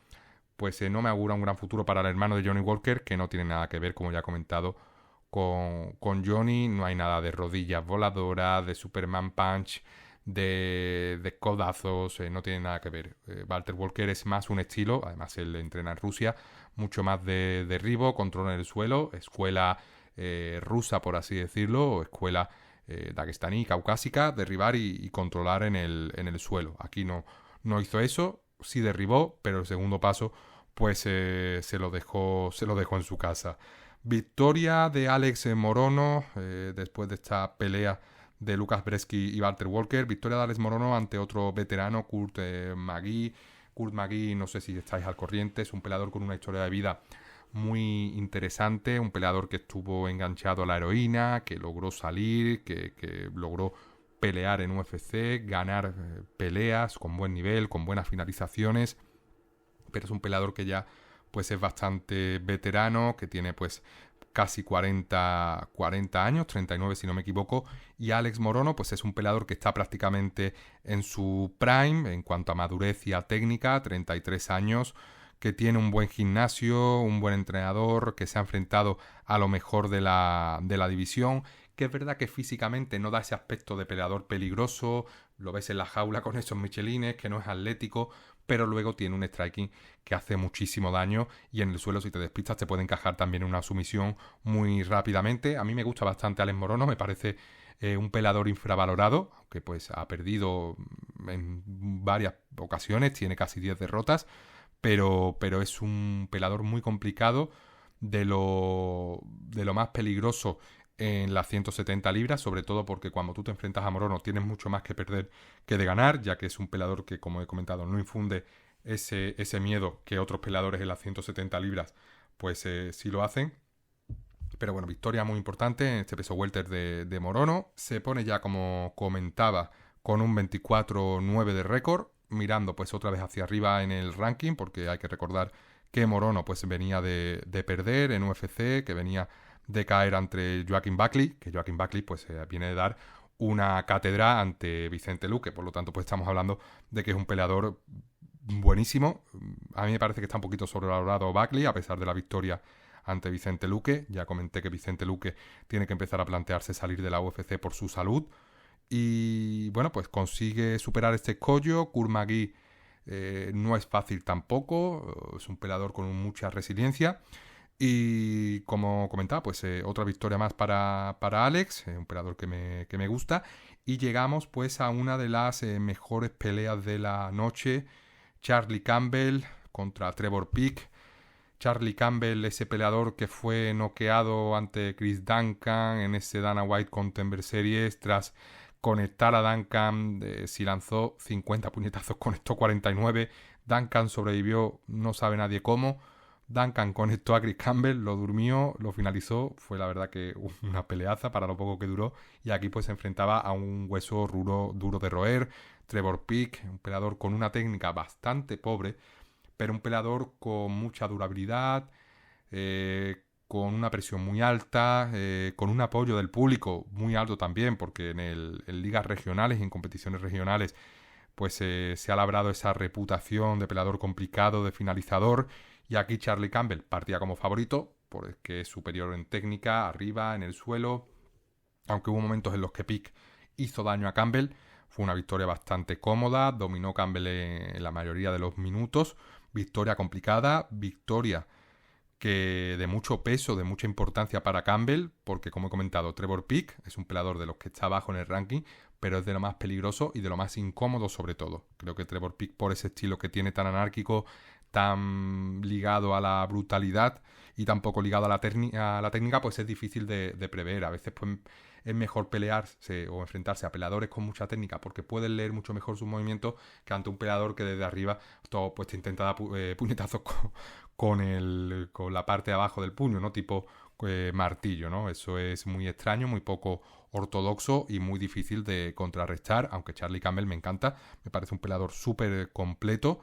[SPEAKER 1] Pues no me augura un gran futuro para el hermano de Johnny Walker, que no tiene nada que ver, como ya he comentado, con Johnny. No hay nada de rodillas voladoras, de Superman Punch, de codazos, no tiene nada que ver. Walter Walker es más un estilo, además él entrena en Rusia, mucho más de derribo, control en el suelo, escuela rusa, por así decirlo, o escuela daguestaní, caucásica, derribar y controlar en el suelo. Aquí no hizo eso. Sí derribó, pero el segundo paso pues se lo dejó en su casa. Victoria de Alex Morono después de esta pelea de Lucas Brzeski y Walter Walker. Victoria de Alex Morono ante otro veterano, Kurt Magui. Kurt Magui, no sé si estáis al corriente, es un peleador con una historia de vida muy interesante, un peleador que estuvo enganchado a la heroína, que logró salir, que logró pelear en UFC, ganar peleas con buen nivel, con buenas finalizaciones, pero es un peleador que ya pues es bastante veterano, que tiene pues casi 40 años, 39 si no me equivoco, y Alex Morono pues es un peleador que está prácticamente en su prime en cuanto a madurez y a técnica, 33 años, que tiene un buen gimnasio, un buen entrenador, que se ha enfrentado a lo mejor de la división, que es verdad que físicamente no da ese aspecto de peleador peligroso, lo ves en la jaula con esos michelines, que no es atlético, pero luego tiene un striking que hace muchísimo daño, y en el suelo si te despistas te puede encajar también en una sumisión muy rápidamente. A mí me gusta bastante Alex Morono, me parece un peleador infravalorado, aunque pues ha perdido en varias ocasiones, tiene casi 10 derrotas, pero es un peleador muy complicado, de lo más peligroso en las 170 libras, sobre todo porque cuando tú te enfrentas a Morono tienes mucho más que perder que de ganar, ya que es un peleador que, como he comentado, no infunde ese miedo que otros peleadores en las 170 libras pues sí lo hacen. Pero bueno, victoria muy importante en este peso welter de Morono. Se pone ya, como comentaba, con un 24-9 de récord, mirando pues otra vez hacia arriba en el ranking, porque hay que recordar que Morono pues venía de perder en UFC, que venía de caer ante Joaquin Buckley, que Joaquin Buckley pues viene de dar una cátedra ante Vicente Luque, por lo tanto pues estamos hablando de que es un peleador buenísimo. A mí me parece que está un poquito sobrevalorado Buckley, a pesar de la victoria ante Vicente Luque. Ya comenté que Vicente Luque tiene que empezar a plantearse salir de la UFC por su salud, y bueno, pues consigue superar este escollo. Kurt Magui no es fácil tampoco, es un peleador con mucha resiliencia. Y como comentaba, pues otra victoria más para Alex, un peleador que me gusta. Y llegamos pues a una de las mejores peleas de la noche. Charlie Campbell contra Trevor Peek. Charlie Campbell, ese peleador que fue noqueado ante Chris Duncan en ese Dana White Contender Series, tras conectar a Duncan, si lanzó 50 puñetazos, conectó 49. Duncan sobrevivió, no sabe nadie cómo. Duncan conectó a Chris Campbell, lo durmió, lo finalizó. Fue la verdad que una peleaza para lo poco que duró. Y aquí pues se enfrentaba a un hueso duro de roer. Trevor Peek, un peleador con una técnica bastante pobre, pero un peleador con mucha durabilidad, con una presión muy alta, con un apoyo del público muy alto también, porque en ligas regionales y en competiciones regionales pues se ha labrado esa reputación de peleador complicado, de finalizador, y aquí Charlie Campbell partía como favorito, porque es superior en técnica, arriba, en el suelo, aunque hubo momentos en los que Peek hizo daño a Campbell. Fue una victoria bastante cómoda, dominó Campbell en la mayoría de los minutos, victoria complicada, victoria que de mucho peso, de mucha importancia para Campbell, porque como he comentado, Trevor Peek es un peleador de los que está abajo en el ranking, pero es de lo más peligroso y de lo más incómodo sobre todo. Creo que Trevor Peek, por ese estilo que tiene tan anárquico, tan ligado a la brutalidad y tan poco ligado a la técnica, pues es difícil de prever. A veces pues es mejor pelearse o enfrentarse a peleadores con mucha técnica porque pueden leer mucho mejor sus movimientos que ante un peleador que desde arriba todo pues te intenta dar puñetazos con la parte de abajo del puño, ¿no? Tipo martillo, ¿no? Eso es muy extraño, muy poco ortodoxo y muy difícil de contrarrestar, aunque Charlie Campbell me encanta, me parece un peleador súper completo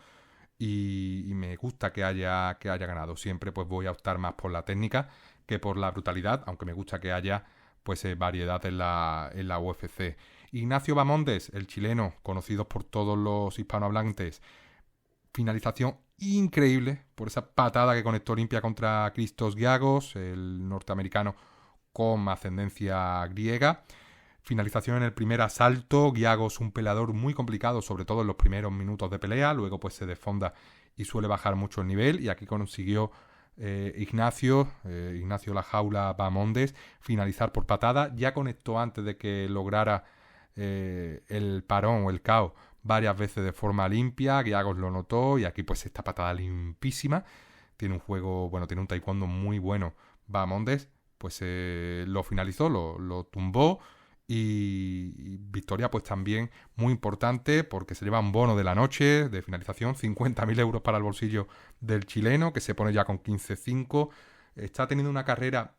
[SPEAKER 1] y me gusta que haya ganado. Siempre pues voy a optar más por la técnica que por la brutalidad, aunque me gusta que haya pues variedad en la UFC. Ignacio Bamondes, el chileno, conocido por todos los hispanohablantes, finalización increíble por esa patada que conectó Olimpia contra Christos Giagos, el norteamericano con ascendencia griega. Finalización en el primer asalto. Giagos, un peleador muy complicado, sobre todo en los primeros minutos de pelea. Luego pues se desfonda y suele bajar mucho el nivel. Y aquí consiguió Ignacio La Jaula Bamondes finalizar por patada. Ya conectó antes de que lograra el parón o el KO varias veces de forma limpia. Giagos lo notó y aquí pues esta patada limpísima. Tiene un juego, bueno, tiene un taekwondo muy bueno Bamondes. Pues lo finalizó, lo tumbó. Y victoria pues también muy importante porque se lleva un bono de la noche de finalización, 50.000 euros para el bolsillo del chileno, que se pone ya con 15-5. Está teniendo una carrera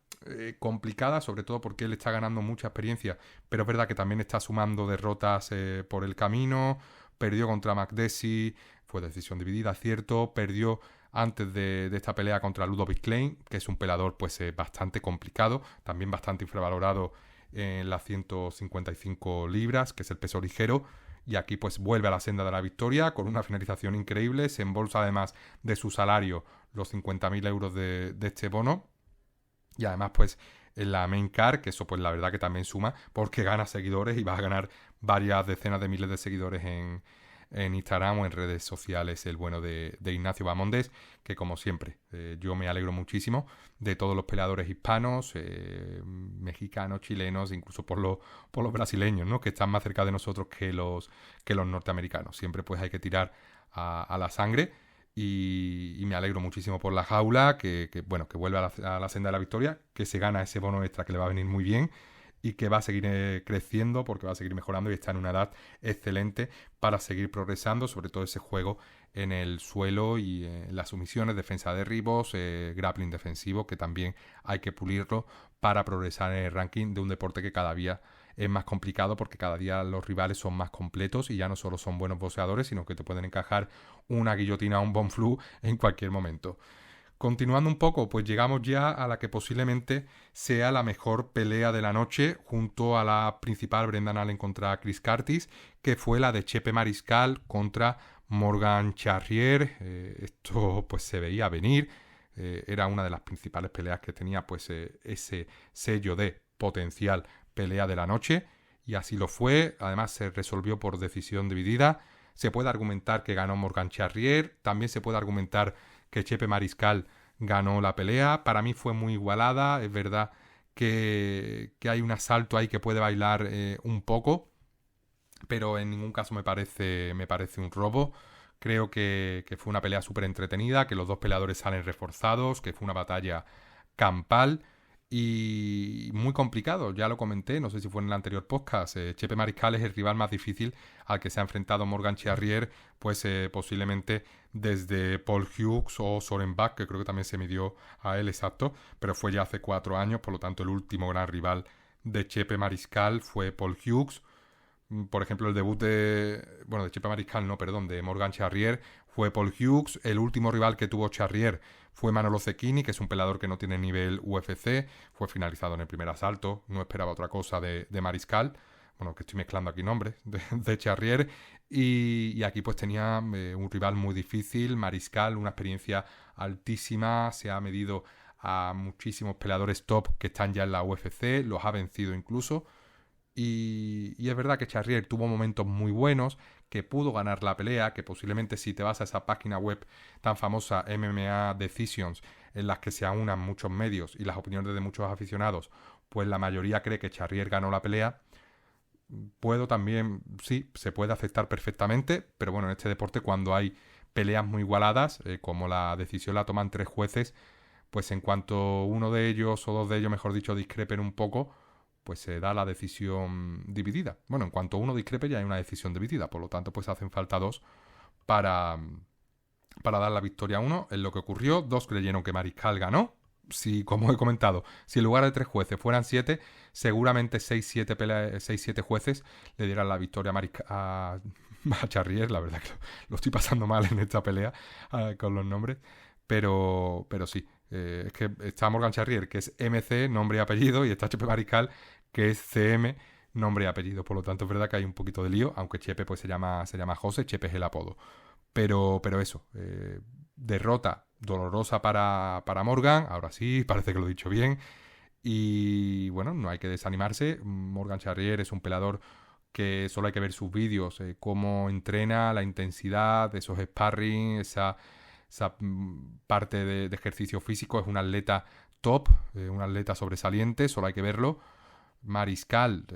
[SPEAKER 1] complicada, sobre todo porque él está ganando mucha experiencia, pero es verdad que también está sumando derrotas por el camino. Perdió contra Makdessi, fue decisión dividida, cierto. Perdió antes de esta pelea contra Ludovic Klein, que es un peleador pues bastante complicado, también bastante infravalorado en las 155 libras, que es el peso ligero, y aquí pues vuelve a la senda de la victoria con una finalización increíble. Se embolsa además de su salario los 50.000 euros de este bono, y además pues en la main card, que eso pues la verdad que también suma porque gana seguidores y va a ganar varias decenas de miles de seguidores en Instagram o en redes sociales, el bueno de Ignacio Bamondes, que como siempre yo me alegro muchísimo de todos los peleadores hispanos, mexicanos, chilenos, incluso por los brasileños, ¿no? Que están más cerca de nosotros que los norteamericanos. Siempre pues hay que tirar a la sangre y me alegro muchísimo por la jaula, que vuelve a la senda de la victoria, que se gana ese bono extra que le va a venir muy bien y que va a seguir creciendo porque va a seguir mejorando y está en una edad excelente para seguir progresando, sobre todo ese juego en el suelo y las sumisiones, defensa de derribos, grappling defensivo, que también hay que pulirlo para progresar en el ranking de un deporte que cada día es más complicado porque cada día los rivales son más completos y ya no solo son buenos boxeadores, sino que te pueden encajar una guillotina o un bon flu en cualquier momento. Continuando un poco, pues llegamos ya a la que posiblemente sea la mejor pelea de la noche, junto a la principal Brendan Allen contra Chris Curtis, que fue la de Chepe Mariscal contra Morgan Charrier. Esto pues se veía venir, era una de las principales peleas que tenía pues ese sello de potencial pelea de la noche, y así lo fue. Además se resolvió por decisión dividida. Se puede argumentar que ganó Morgan Charrier, también se puede argumentar que Chepe Mariscal ganó la pelea. Para mí fue muy igualada. Es verdad que hay un asalto ahí que puede bailar un poco, pero en ningún caso me parece un robo. Creo que fue una pelea súper entretenida, que los dos peleadores salen reforzados, que fue una batalla campal y muy complicado. Ya lo comenté, no sé si fue en el anterior podcast. Chepe Mariscal es el rival más difícil al que se ha enfrentado Morgan Charrier, pues posiblemente desde Paul Hughes o Soren Bach, que creo que también se midió a él, exacto, pero fue ya hace 4 años, por lo tanto el último gran rival de Chepe Mariscal fue Paul Hughes. Por ejemplo, el debut de Chepe Mariscal, no, perdón, de Morgan Charrier fue Paul Hughes. El último rival que tuvo Charrier fue Manolo Cecchini, que es un peleador que no tiene nivel UFC. Fue finalizado en el primer asalto. No esperaba otra cosa de Mariscal. Bueno, que estoy mezclando aquí nombres de Charrier. Y aquí pues tenía un rival muy difícil. Mariscal, una experiencia altísima. Se ha medido a muchísimos peleadores top que están ya en la UFC. Los ha vencido incluso. Y es verdad que Charrier tuvo momentos muy buenos, que pudo ganar la pelea, que posiblemente si te vas a esa página web tan famosa MMA Decisions, en las que se aunan muchos medios y las opiniones de muchos aficionados, pues la mayoría cree que Charrier ganó la pelea. Puedo también, sí, se puede aceptar perfectamente, pero bueno, en este deporte cuando hay peleas muy igualadas, como la decisión la toman 3 jueces, pues en cuanto uno de ellos o dos de ellos, mejor dicho, discrepen un poco, pues se da la decisión dividida. Bueno, en cuanto uno discrepe ya hay una decisión dividida, por lo tanto pues hacen falta 2 para, para dar la victoria a uno. Es lo que ocurrió, 2 creyeron que Mariscal ganó. Si, como he comentado, si en lugar de 3 jueces fueran 7, seguramente 6-7 jueces le dieran la victoria a Charrier. La verdad que lo estoy pasando mal en esta pelea con los nombres, pero sí. Es que está Morgan Charrier, que es MC, nombre y apellido, y está Chepe Mariscal, que es CM, nombre y apellido. Por lo tanto, es verdad que hay un poquito de lío, aunque Chepe pues se llama José, Chepe es el apodo. Pero eso, derrota dolorosa para Morgan, ahora sí, parece que lo he dicho bien. Y bueno, no hay que desanimarse. Morgan Charrier es un peleador que solo hay que ver sus vídeos, cómo entrena, la intensidad, esos sparring, esa parte de ejercicio físico. Es un atleta top, un atleta sobresaliente, solo hay que verlo. Mariscal,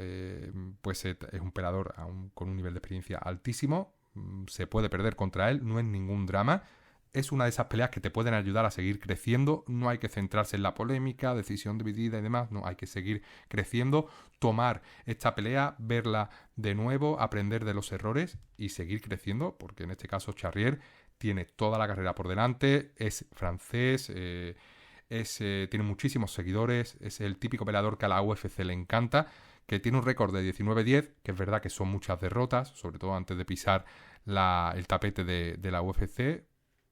[SPEAKER 1] pues es un peleador con un nivel de experiencia altísimo. Se puede perder contra él, no es ningún drama. Es una de esas peleas que te pueden ayudar a seguir creciendo. No hay que centrarse en la polémica, decisión dividida y demás. No, hay que seguir creciendo, tomar esta pelea, verla de nuevo, aprender de los errores y seguir creciendo, porque en este caso Charrier tiene toda la carrera por delante, es francés, tiene muchísimos seguidores, es el típico peleador que a la UFC le encanta, que tiene un récord de 19-10, que es verdad que son muchas derrotas, sobre todo antes de pisar el tapete de la UFC,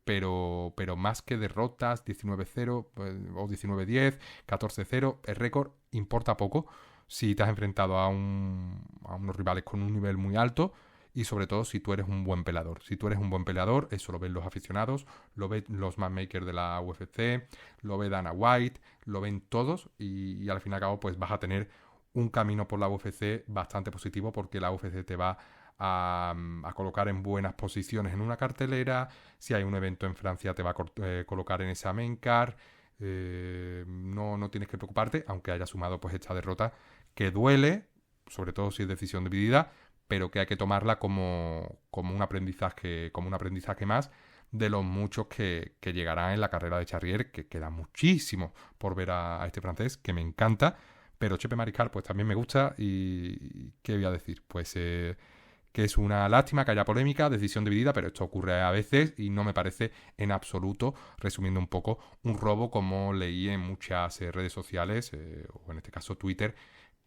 [SPEAKER 1] pero más que derrotas, 19-0 o 19-10, 14-0, el récord importa poco si te has enfrentado a unos rivales con un nivel muy alto y sobre todo si tú eres un buen peleador. Si tú eres un buen peleador, eso lo ven los aficionados, lo ven los matchmakers de la UFC, lo ve Dana White, lo ven todos y al fin y al cabo pues vas a tener un camino por la UFC bastante positivo porque la UFC te va a colocar en buenas posiciones en una cartelera. Si hay un evento en Francia te va a colocar en esa main card. No tienes que preocuparte, aunque haya sumado pues esta derrota que duele, sobre todo si es decisión dividida, pero que hay que tomarla como un aprendizaje más de los muchos que llegarán en la carrera de Charrier, que queda muchísimo por ver a este francés, que me encanta, pero Chepe Mariscal pues también me gusta y ¿qué voy a decir? Pues que es una lástima que haya polémica, decisión dividida, pero esto ocurre a veces y no me parece en absoluto, resumiendo un poco, un robo como leí en muchas redes sociales, o en este caso Twitter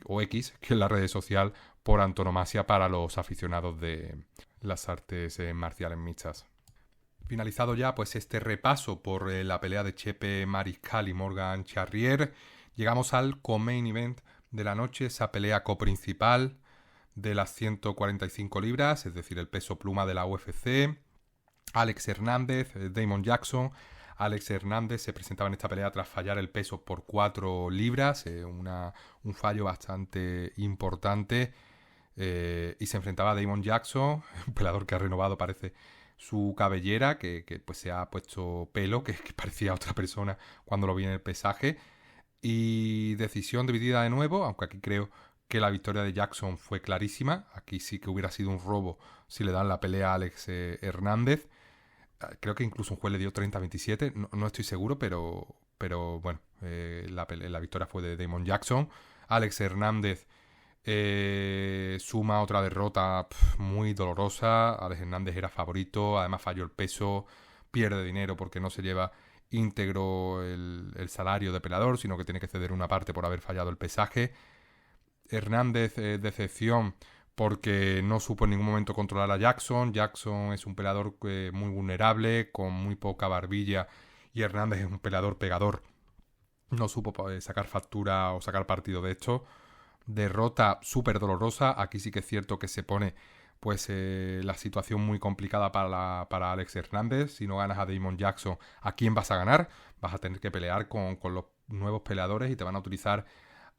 [SPEAKER 1] o X, que es la red social por antonomasia para los aficionados de las artes marciales mixtas. Finalizado ya pues este repaso por la pelea de Chepe Mariscal y Morgan Charrier, llegamos al co-main event de la noche, esa pelea coprincipal de las 145 libras, es decir, el peso pluma de la UFC. Alex Hernández, Damon Jackson. Alex Hernández se presentaba en esta pelea tras fallar el peso por 4 libras, un fallo bastante importante, y se enfrentaba a Damon Jackson, un peleador que ha renovado, parece, su cabellera, que pues se ha puesto pelo, que parecía otra persona cuando lo vi en el pesaje, y decisión dividida de nuevo, aunque aquí creo que la victoria de Jackson fue clarísima. Aquí sí que hubiera sido un robo si le dan la pelea a Alex Hernández. Creo que incluso un juez le dio 30-27, no estoy seguro, pero bueno, la victoria fue de Damon Jackson. Alex Hernández suma otra derrota muy dolorosa. Alex Hernández era favorito, además falló el peso, pierde dinero porque no se lleva íntegro el salario de peleador, sino que tiene que ceder una parte por haber fallado el pesaje. Hernández, decepción porque no supo en ningún momento controlar a Jackson. Jackson es un peleador muy vulnerable, con muy poca barbilla, y Hernández es un peleador pegador. No supo sacar factura o sacar partido de esto. Derrota súper dolorosa. Aquí sí que es cierto que se pone pues la situación muy complicada para Alex Hernández. Si no ganas a Damon Jackson, ¿a quién vas a ganar? Vas a tener que pelear con los nuevos peleadores y te van a utilizar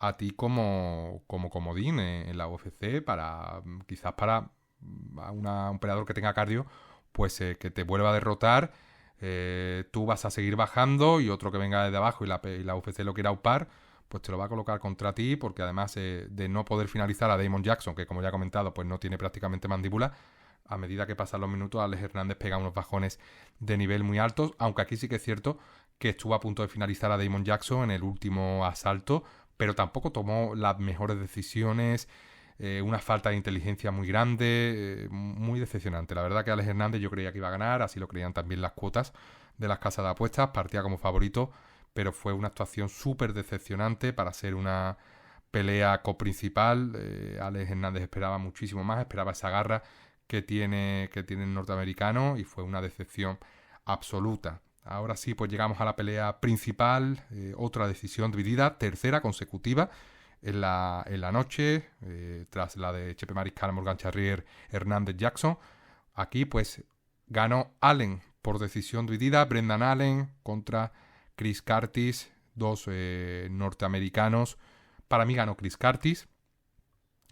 [SPEAKER 1] a ti como comodín en la UFC quizás para un peleador que tenga cardio, pues que te vuelva a derrotar. Tú vas a seguir bajando y otro que venga desde abajo y la UFC lo quiera upar, pues te lo va a colocar contra ti, porque además de no poder finalizar a Damon Jackson, que como ya he comentado, pues no tiene prácticamente mandíbula, a medida que pasan los minutos, Alex Hernández pega unos bajones de nivel muy altos, aunque aquí sí que es cierto que estuvo a punto de finalizar a Damon Jackson en el último asalto, pero tampoco tomó las mejores decisiones, una falta de inteligencia muy grande, muy decepcionante. La verdad que Alex Hernández yo creía que iba a ganar, así lo creían también las cuotas de las casas de apuestas, partía como favorito, pero fue una actuación súper decepcionante para ser una pelea coprincipal. Alex Hernández esperaba muchísimo más, esperaba esa garra que tiene el norteamericano, y fue una decepción absoluta. Ahora sí, pues llegamos a la pelea principal, otra decisión dividida, tercera consecutiva en la noche, tras la de Chepe Mariscal, Morgan Charrier, Hernández Jackson. Aquí pues ganó Allen por decisión dividida, Brendan Allen contra Chris Curtis, dos norteamericanos. Para mí ganó Chris Curtis,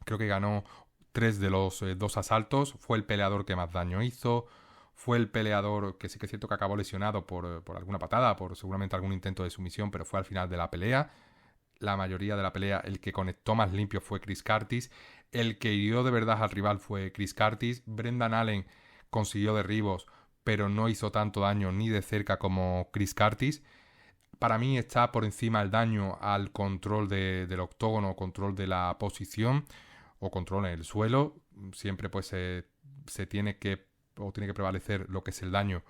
[SPEAKER 1] creo que ganó 3 de los 2 asaltos, fue el peleador que más daño hizo. Fue el peleador que sí que es cierto que acabó lesionado por alguna patada, por seguramente algún intento de sumisión, pero fue al final de la pelea. La mayoría de la pelea, el que conectó más limpio fue Chris Curtis. El que hirió de verdad al rival fue Chris Curtis. Brendan Allen consiguió derribos, pero no hizo tanto daño ni de cerca como Chris Curtis. Para mí está por encima el daño al control del octógono, control de la posición o control en el suelo. Siempre pues se tiene que prevalecer lo que es el daño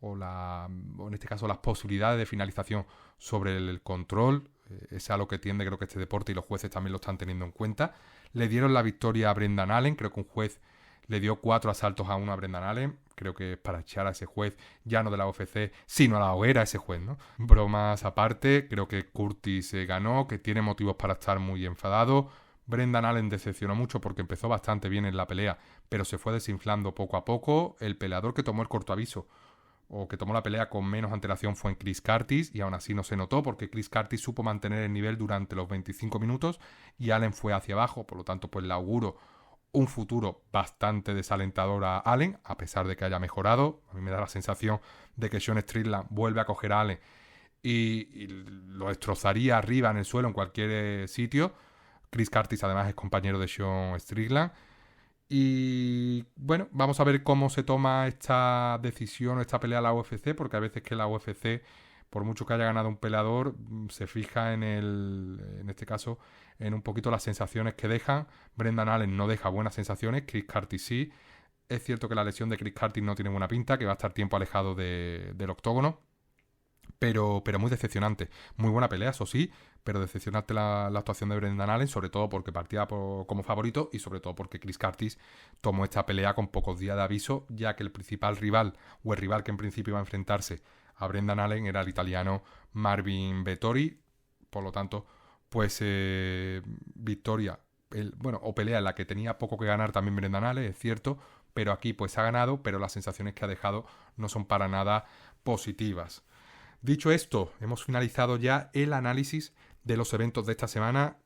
[SPEAKER 1] o en este caso las posibilidades de finalización sobre el control. Es a lo que tiende creo que este deporte, y los jueces también lo están teniendo en cuenta. Le dieron la victoria a Brendan Allen, creo que un juez le dio 4 asaltos a 1 a Brendan Allen. Creo que es para echar a ese juez, ya no de la UFC, sino a la hoguera ese juez, ¿no? Bromas aparte, creo que Curtis ganó, que tiene motivos para estar muy enfadado. Brendan Allen decepcionó mucho porque empezó bastante bien en la pelea, pero se fue desinflando poco a poco. El peleador que tomó el corto aviso o que tomó la pelea con menos antelación fue en Chris Curtis, y aún así no se notó porque Chris Curtis supo mantener el nivel durante los 25 minutos y Allen fue hacia abajo. Por lo tanto, pues le auguro un futuro bastante desalentador a Allen, a pesar de que haya mejorado. A mí me da la sensación de que Sean Strickland vuelve a coger a Allen y lo destrozaría arriba en el suelo en cualquier sitio. Chris Curtis además es compañero de Sean Strickland. Y bueno, vamos a ver cómo se toma esta decisión, esta pelea a la UFC, porque a veces que la UFC, por mucho que haya ganado un peleador, se fija en este caso, en un poquito las sensaciones que dejan. Brendan Allen no deja buenas sensaciones, Chris Curtis sí. Es cierto que la lesión de Chris Curtis no tiene buena pinta, que va a estar tiempo alejado del octógono. Pero muy decepcionante. Muy buena pelea, eso sí, pero decepcionante la actuación de Brendan Allen, sobre todo porque partía como favorito y sobre todo porque Chris Curtis tomó esta pelea con pocos días de aviso, ya que el principal rival, o el rival que en principio iba a enfrentarse a Brendan Allen, era el italiano Marvin Vettori. Por lo tanto, pues victoria, o pelea en la que tenía poco que ganar también Brendan Allen, es cierto, pero aquí pues ha ganado, pero las sensaciones que ha dejado no son para nada positivas. Dicho esto, hemos finalizado ya el análisis de los eventos de esta semana.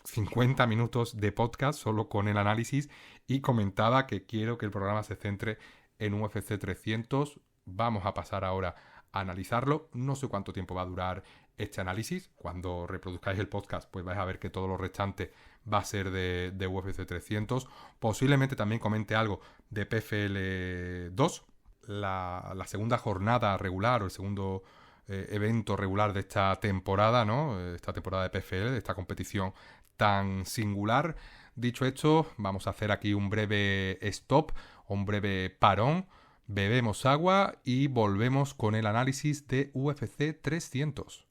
[SPEAKER 1] 50 minutos de podcast solo con el análisis, y comentaba que quiero que el programa se centre en UFC 300. Vamos a pasar ahora a analizarlo. No sé cuánto tiempo va a durar este análisis. Cuando reproduzcáis el podcast, pues vais a ver que todo lo restante va a ser de UFC 300. Posiblemente también comente algo de PFL 2, la segunda jornada regular o el segundo evento regular de esta temporada, ¿no? Esta temporada de PFL, de esta competición tan singular. Dicho esto, vamos a hacer aquí un breve stop, un breve parón. Bebemos agua y volvemos con el análisis de UFC 300.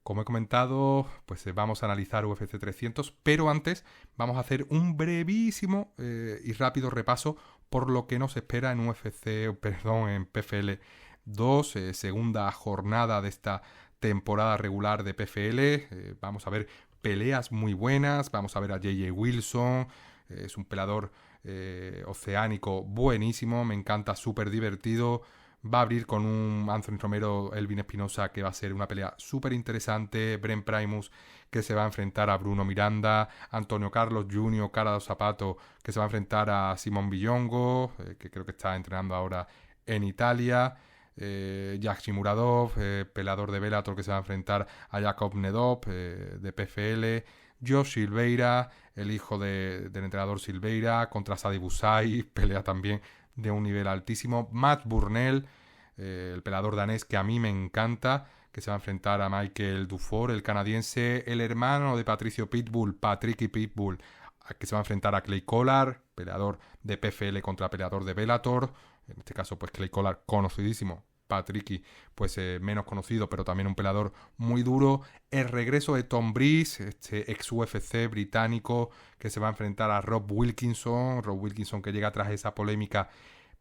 [SPEAKER 1] Como he comentado, pues vamos a analizar UFC 300, pero antes vamos a hacer un brevísimo y rápido repaso por lo que nos espera en en PFL 2, segunda jornada de esta temporada regular de PFL. Vamos a ver peleas muy buenas, vamos a ver a J.J. Wilson, es un peleador oceánico buenísimo, me encanta, súper divertido. Va a abrir con un Anthony Romero, Elvin Espinosa, que va a ser una pelea súper interesante. Brent Primus, que se va a enfrentar a Bruno Miranda. Antonio Carlos Jr., Cara dos Zapato, que se va a enfrentar a Simón Villongo, que creo que está entrenando ahora en Italia. Yaxi Muradov, peleador de Bellator, que se va a enfrentar a Jacob Nedop, de PFL. Josh Silveira, el hijo del entrenador Silveira, contra Sadi Busai, pelea también de un nivel altísimo. Matt Burnell, el peleador danés que a mí me encanta, que se va a enfrentar a Michael Dufour, el canadiense, el hermano de Patricio Pitbull, Patricky Pitbull, que se va a enfrentar a Clay Collard, peleador de PFL contra peleador de Bellator. En este caso, pues Clay Collard, conocidísimo. Patricky, pues menos conocido, pero también un peleador muy duro. El regreso de Tom Breeze, este ex UFC británico, que se va a enfrentar a Rob Wilkinson. Rob Wilkinson, que llega tras esa polémica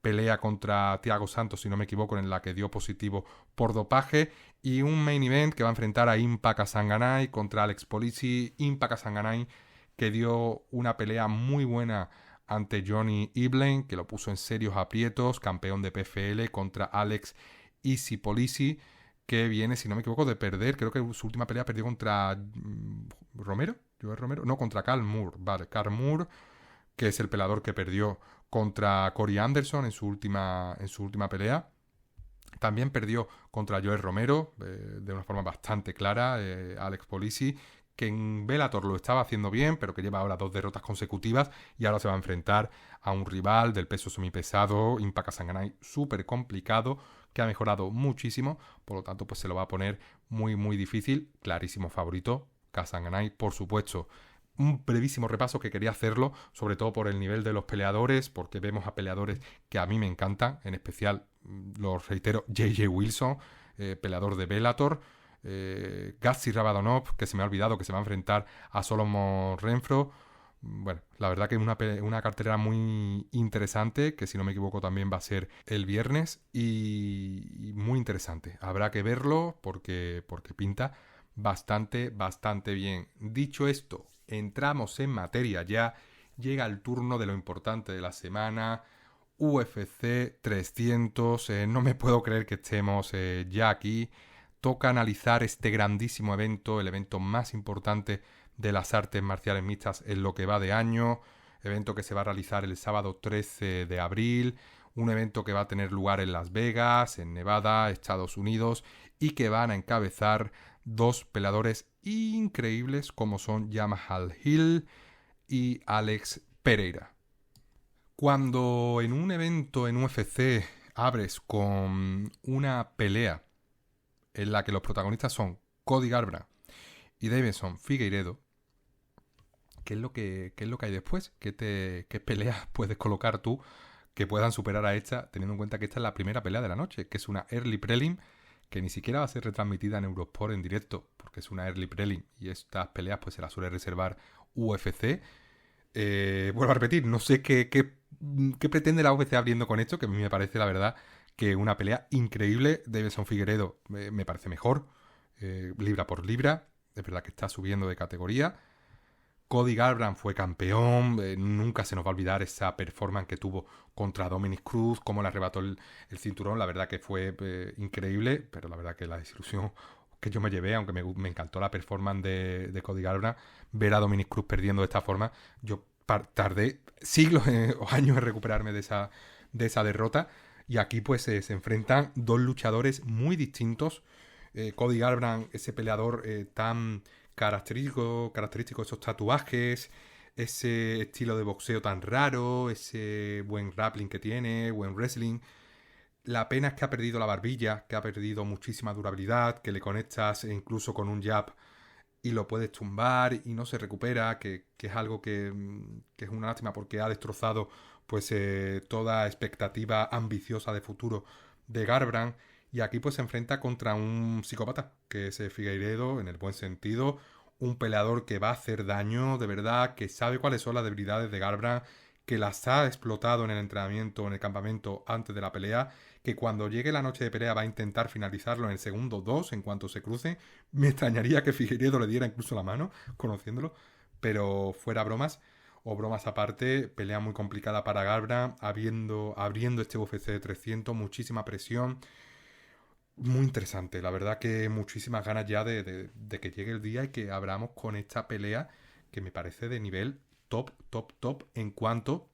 [SPEAKER 1] pelea contra Thiago Santos, si no me equivoco, en la que dio positivo por dopaje. Y un main event que va a enfrentar a Impa Kasanganay contra Alex Polisi. Impa Kasanganay, que dio una pelea muy buena ante Johnny Eblen, que lo puso en serios aprietos, campeón de PFL, contra Alex Easy Polisi, que viene, si no me equivoco, de perder. Creo que su última pelea perdió contra Romero. ¿Joel Romero? No, contra Carl Moore. Vale, Carl Moore, que es el peleador que perdió contra Corey Anderson en su última pelea. También perdió contra Joel Romero, de una forma bastante clara, Alex Polisi, que en Bellator lo estaba haciendo bien, pero que lleva ahora 2 derrotas consecutivas y ahora se va a enfrentar a un rival del peso semipesado, Impa Kasanganay, súper complicado, que ha mejorado muchísimo, por lo tanto pues se lo va a poner muy muy difícil. Clarísimo favorito, Kasanganay, por supuesto. Un brevísimo repaso que quería hacerlo, sobre todo por el nivel de los peleadores, porque vemos a peleadores que a mí me encantan, en especial, lo reitero, J.J. Wilson, peleador de Bellator. Gazi Rabadonov, que se me ha olvidado, que se va a enfrentar a Solomon Renfro. Bueno, la verdad que es una cartelera muy interesante, que si no me equivoco también va a ser el viernes, y muy interesante. Habrá que verlo porque pinta bastante bien. Dicho esto, entramos en materia ya. Llega el turno de lo importante de la semana, UFC 300. No me puedo creer que estemos ya aquí. Toca analizar este grandísimo evento, el evento más importante de las artes marciales mixtas en lo que va de año, evento que se va a realizar el sábado 13 de abril, un evento que va a tener lugar en Las Vegas, en Nevada, Estados Unidos, y que van a encabezar 2 peleadores increíbles como son Jamahal Hill y Alex Pereira. Cuando en un evento en UFC abres con una pelea en la que los protagonistas son Cody Garbrandt y Deiveson Figueiredo, ¿qué es lo que hay después? ¿Qué peleas puedes colocar tú que puedan superar a esta, teniendo en cuenta que esta es la primera pelea de la noche, que es una early prelim, que ni siquiera va a ser retransmitida en Eurosport en directo, porque es una early prelim y estas peleas pues se las suele reservar UFC. Vuelvo a repetir, no sé qué pretende la UFC abriendo con esto, que a mí me parece, la verdad, que una pelea increíble. Deiveson Figueiredo me parece mejor, libra por libra. Es verdad que está subiendo de categoría. Cody Garbrandt fue campeón. Nunca se nos va a olvidar esa performance que tuvo contra Dominick Cruz, cómo le arrebató el cinturón. La verdad que fue increíble, pero la verdad que la desilusión que yo me llevé, aunque me encantó la performance de Cody Garbrandt, ver a Dominick Cruz perdiendo de esta forma, yo tardé siglos o años en recuperarme de esa derrota. Y aquí pues se enfrentan 2 luchadores muy distintos. Cody Garbrandt, ese peleador tan característico, esos tatuajes, ese estilo de boxeo tan raro, ese buen grappling que tiene, buen wrestling. La pena es que ha perdido la barbilla, que ha perdido muchísima durabilidad, que le conectas incluso con un jab y lo puedes tumbar y no se recupera, que es algo que es una lástima porque ha destrozado pues toda expectativa ambiciosa de futuro de Garbrandt. Y aquí pues se enfrenta contra un psicópata, que es Figueiredo, en el buen sentido, un peleador que va a hacer daño de verdad, que sabe cuáles son las debilidades de Garbrandt, que las ha explotado en el entrenamiento, en el campamento antes de la pelea, que cuando llegue la noche de pelea va a intentar finalizarlo en el segundo 2 en cuanto se cruce. Me extrañaría que Figueiredo le diera incluso la mano, conociéndolo, pero fuera bromas o bromas aparte, pelea muy complicada para Garbrandt, abriendo este UFC 300, muchísima presión, muy interesante, la verdad que muchísimas ganas ya de que llegue el día y que abramos con esta pelea que me parece de nivel top, top, top en cuanto,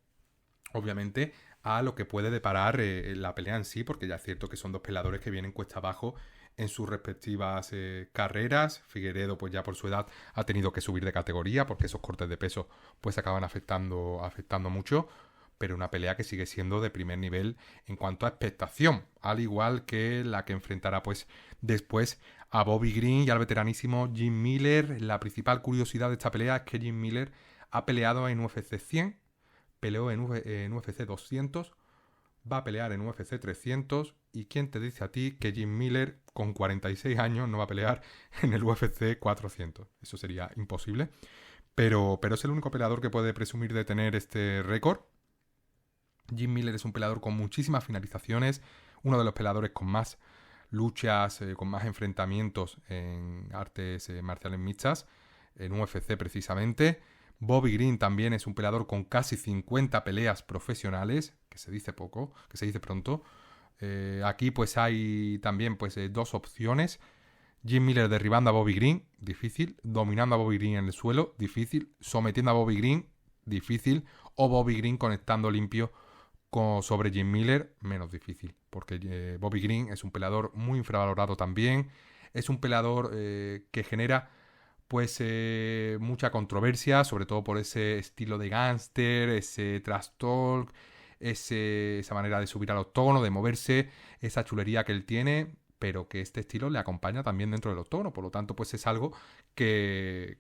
[SPEAKER 1] obviamente, a lo que puede deparar la pelea en sí, porque ya es cierto que son dos peleadores que vienen cuesta abajo en sus respectivas carreras. Figueiredo, pues ya por su edad, ha tenido que subir de categoría porque esos cortes de peso pues acaban afectando mucho, pero una pelea que sigue siendo de primer nivel en cuanto a expectación, al igual que la que enfrentará pues después a Bobby Green y al veteranísimo Jim Miller. La principal curiosidad de esta pelea es que Jim Miller ha peleado en UFC 100, peleó en UFC 200, va a pelear en UFC 300. ¿Y quién te dice a ti que Jim Miller con 46 años no va a pelear en el UFC 400? Eso sería imposible. Pero es el único peleador que puede presumir de tener este récord. Jim Miller es un peleador con muchísimas finalizaciones, uno de los peleadores con más luchas, con más enfrentamientos en artes marciales mixtas, en UFC precisamente. Bobby Green también es un peleador con casi 50 peleas profesionales, que se dice poco, que se dice pronto. Aquí pues hay también pues dos opciones. Jim Miller derribando a Bobby Green, difícil. Dominando a Bobby Green en el suelo, difícil. Sometiendo a Bobby Green, difícil. O Bobby Green conectando limpio sobre Jim Miller, menos difícil. Porque Bobby Green es un peleador muy infravalorado también. Es un peleador que genera pues mucha controversia, sobre todo por ese estilo de gángster, ese trash talk, esa manera de subir al octógono, de moverse, esa chulería que él tiene, pero que este estilo le acompaña también dentro del octógono. Por lo tanto, pues es algo que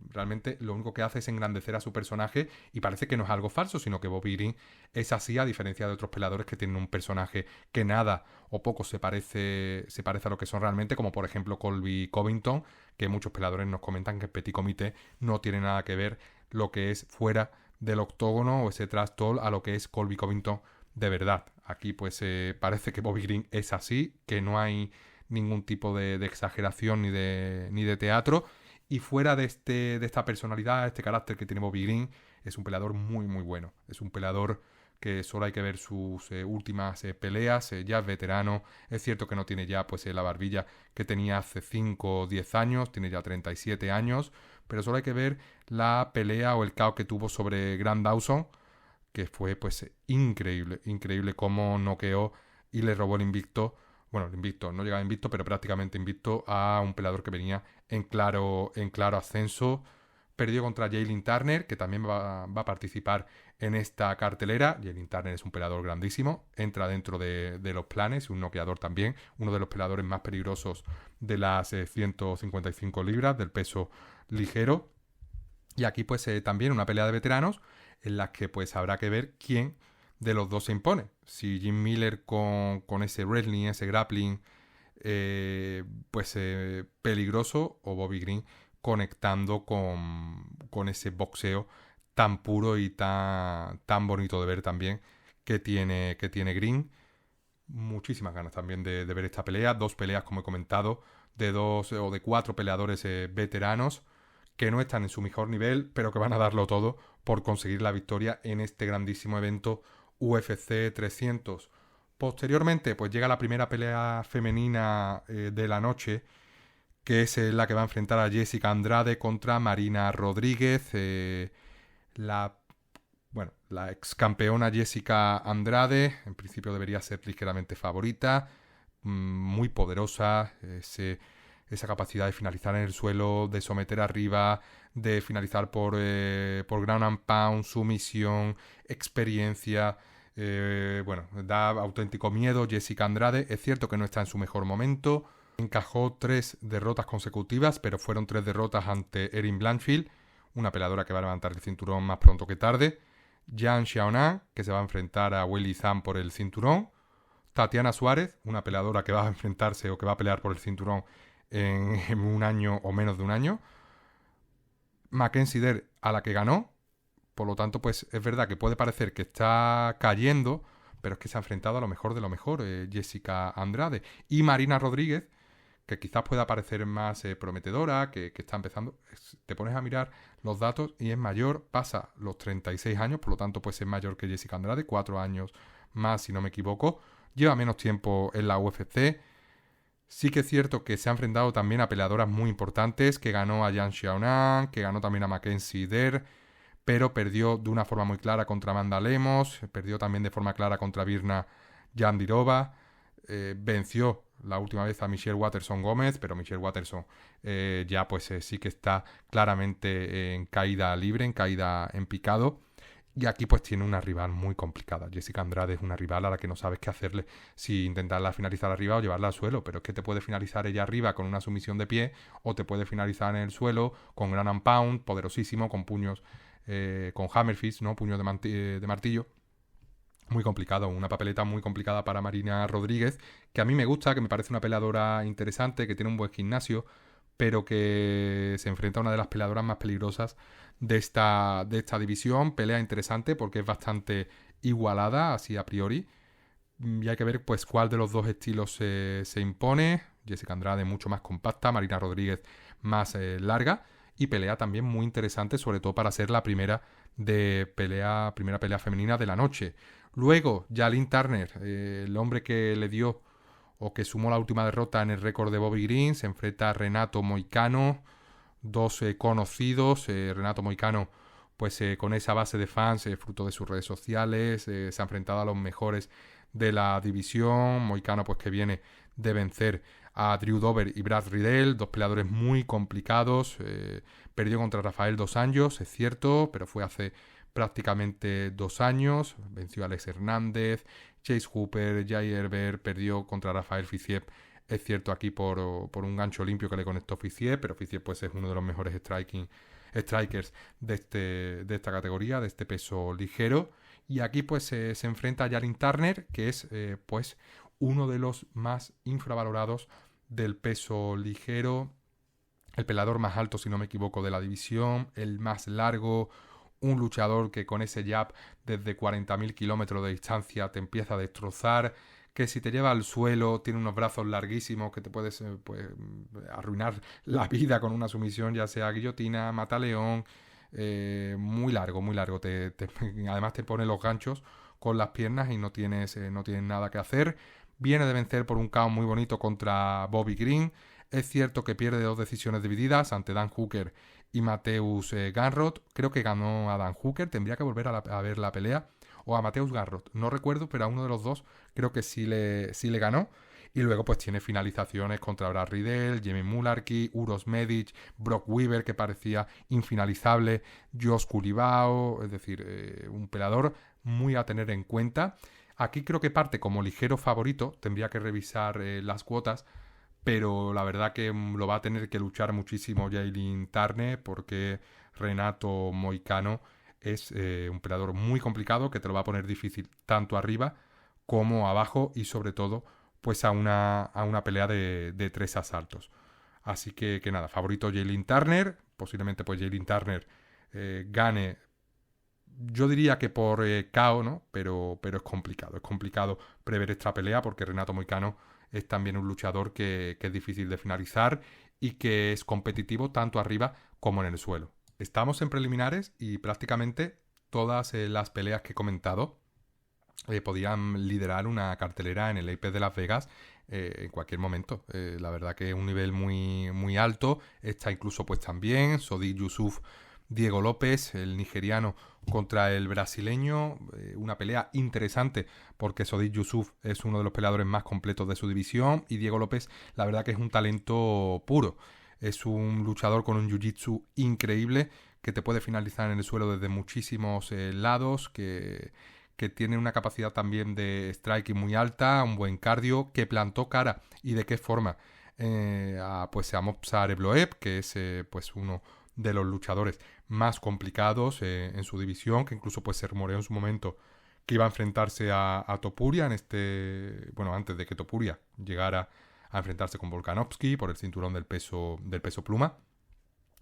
[SPEAKER 1] realmente lo único que hace es engrandecer a su personaje y parece que no es algo falso, sino que Bobby Green es así, a diferencia de otros peleadores que tienen un personaje que nada o poco se parece a lo que son realmente, como por ejemplo Colby Covington, que muchos peleadores nos comentan que en Petit Comité no tiene nada que ver lo que es fuera del octógono o ese trash talk a lo que es Colby Covington de verdad. Aquí pues parece que Bobby Green es así, que no hay ningún tipo de exageración ni de teatro. Y fuera de esta personalidad, este carácter que tiene Bobby Green, es un peleador muy, muy bueno. Es un peleador que solo hay que ver sus últimas peleas. Ya es veterano. Es cierto que no tiene ya pues la barbilla que tenía hace 5 o 10 años. Tiene ya 37 años. Pero solo hay que ver la pelea o el KO que tuvo sobre Grant Dawson, que fue pues increíble. Increíble cómo noqueó y le robó el invicto. Bueno, el invicto, no llegaba invicto, pero prácticamente invicto a un peleador que venía en claro ascenso. Perdió contra Jalen Turner, que también va a participar en esta cartelera. Jalen Turner es un peleador grandísimo, entra dentro de los planes, un noqueador también, uno de los peleadores más peligrosos de las 155 libras, del peso ligero. Y aquí pues también una pelea de veteranos en la que pues habrá que ver quién de los dos se impone. Si Jim Miller con ese wrestling, ese grappling, peligroso, o Bobby Green conectando con ese boxeo tan puro y tan bonito de ver también que tiene Green. Muchísimas ganas también de ver esta pelea. Dos peleas, como he comentado, de 2 o de 4 peleadores veteranos que no están en su mejor nivel, pero que van a darlo todo por conseguir la victoria en este grandísimo evento UFC 300. Posteriormente, pues llega la primera pelea femenina de la noche, que es la que va a enfrentar a Jessica Andrade contra Marina Rodríguez. La ex campeona Jessica Andrade, en principio debería ser ligeramente favorita, muy poderosa, esa capacidad de finalizar en el suelo, de someter arriba, de finalizar por ground and pound, sumisión, experiencia. Da auténtico miedo Jessica Andrade. Es cierto que no está en su mejor momento. Encajó 3 derrotas consecutivas, pero fueron 3 derrotas ante Erin Blanchfield, una peleadora que va a levantar el cinturón más pronto que tarde. Yan Xiaonan, que se va a enfrentar a Weili Zhang por el cinturón. Tatiana Suárez, una peleadora que va a enfrentarse o que va a pelear por el cinturón en un año o menos de un año. Mackenzie Dern, a la que ganó. Por lo tanto, pues es verdad que puede parecer que está cayendo, pero es que se ha enfrentado a lo mejor de lo mejor, Jessica Andrade. Y Marina Rodríguez, que quizás pueda parecer más prometedora, que está empezando. Te pones a mirar los datos y es mayor, pasa los 36 años, por lo tanto pues es mayor que Jessica Andrade, 4 años más si no me equivoco. Lleva menos tiempo en la UFC. Sí que es cierto que se ha enfrentado también a peleadoras muy importantes, que ganó a Yan Xiaonan, que ganó también a Mackenzie Dern, pero perdió de una forma muy clara contra Amanda Lemos, perdió también de forma clara contra Virna Jandiroba, venció la última vez a Michelle Waterson Gómez, pero Michelle Waterson ya pues sí que está claramente en caída libre, en caída en picado. Y aquí pues tiene una rival muy complicada. Jessica Andrade es una rival a la que no sabes qué hacerle, si intentarla finalizar arriba o llevarla al suelo. Pero es que te puede finalizar ella arriba con una sumisión de pie, o te puede finalizar en el suelo con ground and pound, poderosísimo, con puños, con hammerfist, ¿no? Puños de martillo. Muy complicado, una papeleta muy complicada para Marina Rodríguez, que a mí me gusta, que me parece una peleadora interesante, que tiene un buen gimnasio, pero que se enfrenta a una de las peleadoras más peligrosas de esta división. Pelea interesante porque es bastante igualada, así a priori. Y hay que ver pues cuál de los dos estilos se impone. Jessica Andrade mucho más compacta, Marina Rodríguez más larga. Y pelea también muy interesante, sobre todo para ser la primera pelea femenina de la noche. Luego, Jalin Turner, el hombre que le dio o que sumó la última derrota en el récord de Bobby Green, se enfrenta a Renato Moicano, dos conocidos. Renato Moicano, pues con esa base de fans, fruto de sus redes sociales, se ha enfrentado a los mejores de la división. Moicano, pues que viene de vencer a Drew Dober y Brad Riddell, dos peleadores muy complicados. Perdió contra Rafael Dos Anjos, es cierto, pero fue hace prácticamente 2 años. Venció a Alex Hernández, Chase Hooper, Jai Herbert, perdió contra Rafael Fiziev, es cierto, aquí por un gancho limpio que le conectó Fiziev, pero Fiziev pues es uno de los mejores strikers de esta categoría, de este peso ligero. Y aquí pues se enfrenta a Jalin Turner, que es pues uno de los más infravalorados del peso ligero, el peleador más alto, si no me equivoco, de la división, el más largo, un luchador que con ese jab desde 40.000 kilómetros de distancia te empieza a destrozar, que si te lleva al suelo tiene unos brazos larguísimos que te puedes pues, arruinar la vida con una sumisión, ya sea guillotina, mataleón, muy largo, muy largo. Además te pone los ganchos con las piernas y no tienes nada que hacer. Viene de vencer por un KO muy bonito contra Bobby Green. Es cierto que pierde 2 decisiones divididas ante Dan Hooker y Mateusz Gamrot. Creo que ganó a Dan Hooker, tendría que volver a ver la pelea. O a Mateusz Gamrot, no recuerdo, pero a uno de los dos creo que sí le ganó. Y luego pues tiene finalizaciones contra Brad Riddell, Jamie Mularkey, Uros Medic, Brock Weaver, que parecía infinalizable, Josh Culibao, es decir, un peleador muy a tener en cuenta. Aquí creo que parte como ligero favorito, tendría que revisar las cuotas, pero la verdad que lo va a tener que luchar muchísimo Jalin Turner, porque Renato Moicano es un peleador muy complicado que te lo va a poner difícil tanto arriba como abajo, y sobre todo pues a una pelea de 3 asaltos. Así que nada, favorito Jalin Turner, posiblemente pues Jalin Turner gane, yo diría que por KO, ¿no? Pero es complicado prever esta pelea, porque Renato Moicano es también un luchador que es difícil de finalizar y que es competitivo tanto arriba como en el suelo. Estamos en preliminares y prácticamente todas las peleas que he comentado podían liderar una cartelera en el Apex de Las Vegas en cualquier momento. La verdad que es un nivel muy, muy alto. Está incluso pues también Sodiq Yusuff Diego López, el nigeriano, contra el brasileño. Una pelea interesante porque Sodiq Yusuff es uno de los peleadores más completos de su división y Diego López, la verdad que es un talento puro. Es un luchador con un jiu-jitsu increíble que te puede finalizar en el suelo desde muchísimos lados, que tiene una capacidad también de striking muy alta, un buen cardio, que plantó cara y de qué forma a Movsar Evloev, que es pues uno de los luchadores más complicados en su división, que incluso pues se rumoreó en su momento que iba a enfrentarse a Topuria antes de que Topuria llegara a enfrentarse con Volkanovski por el cinturón del peso pluma,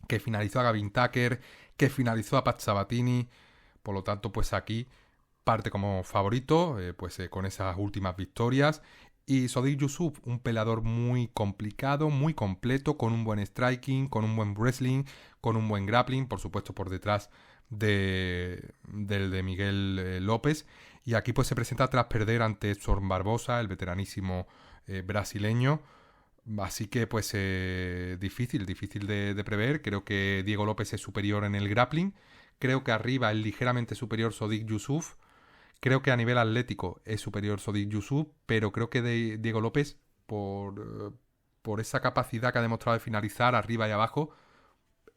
[SPEAKER 1] que finalizó a Gavin Tucker, que finalizó a Pat Sabatini. Por lo tanto, pues aquí parte como favorito, con esas últimas victorias. Y Sodiq Yusuff, un peleador muy complicado, muy completo, con un buen striking, con un buen wrestling, con un buen grappling, por supuesto por detrás del de Miguel López. Y aquí pues se presenta tras perder ante Edson Barbosa, el veteranísimo brasileño. Así que pues difícil de prever. Creo que Diego López es superior en el grappling. Creo que arriba es ligeramente superior Sodiq Yusuff. Creo que a nivel atlético es superior Sodiq Yusuff, pero creo que Diego López, por esa capacidad que ha demostrado de finalizar arriba y abajo,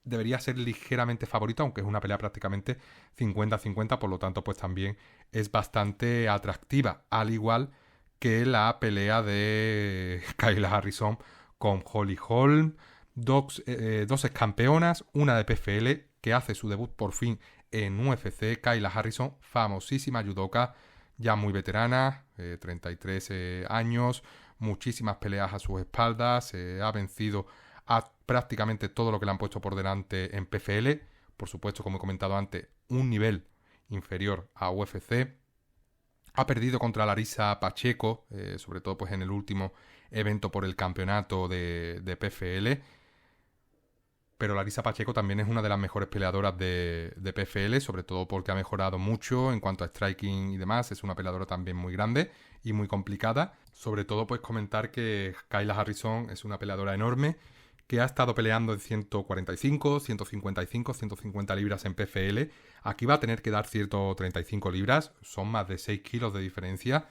[SPEAKER 1] debería ser ligeramente favorito, aunque es una pelea prácticamente 50-50, por lo tanto pues también es bastante atractiva, al igual que la pelea de Kayla Harrison con Holly Holm, dos ex campeonas, una de PFL que hace su debut por fin en UFC. Kayla Harrison, famosísima judoka, ya muy veterana, 33 años, muchísimas peleas a sus espaldas, ha vencido a prácticamente todo lo que le han puesto por delante en PFL, por supuesto, como he comentado antes, un nivel inferior a UFC. Ha perdido contra Larissa Pacheco, sobre todo pues en el último evento por el campeonato de PFL. Pero Larissa Pacheco también es una de las mejores peleadoras de PFL, sobre todo porque ha mejorado mucho en cuanto a striking y demás. Es una peleadora también muy grande y muy complicada. Sobre todo pues comentar que Kayla Harrison es una peleadora enorme que ha estado peleando en 145, 155, 150 libras en PFL. Aquí va a tener que dar 135 libras, son más de 6 kilos de diferencia.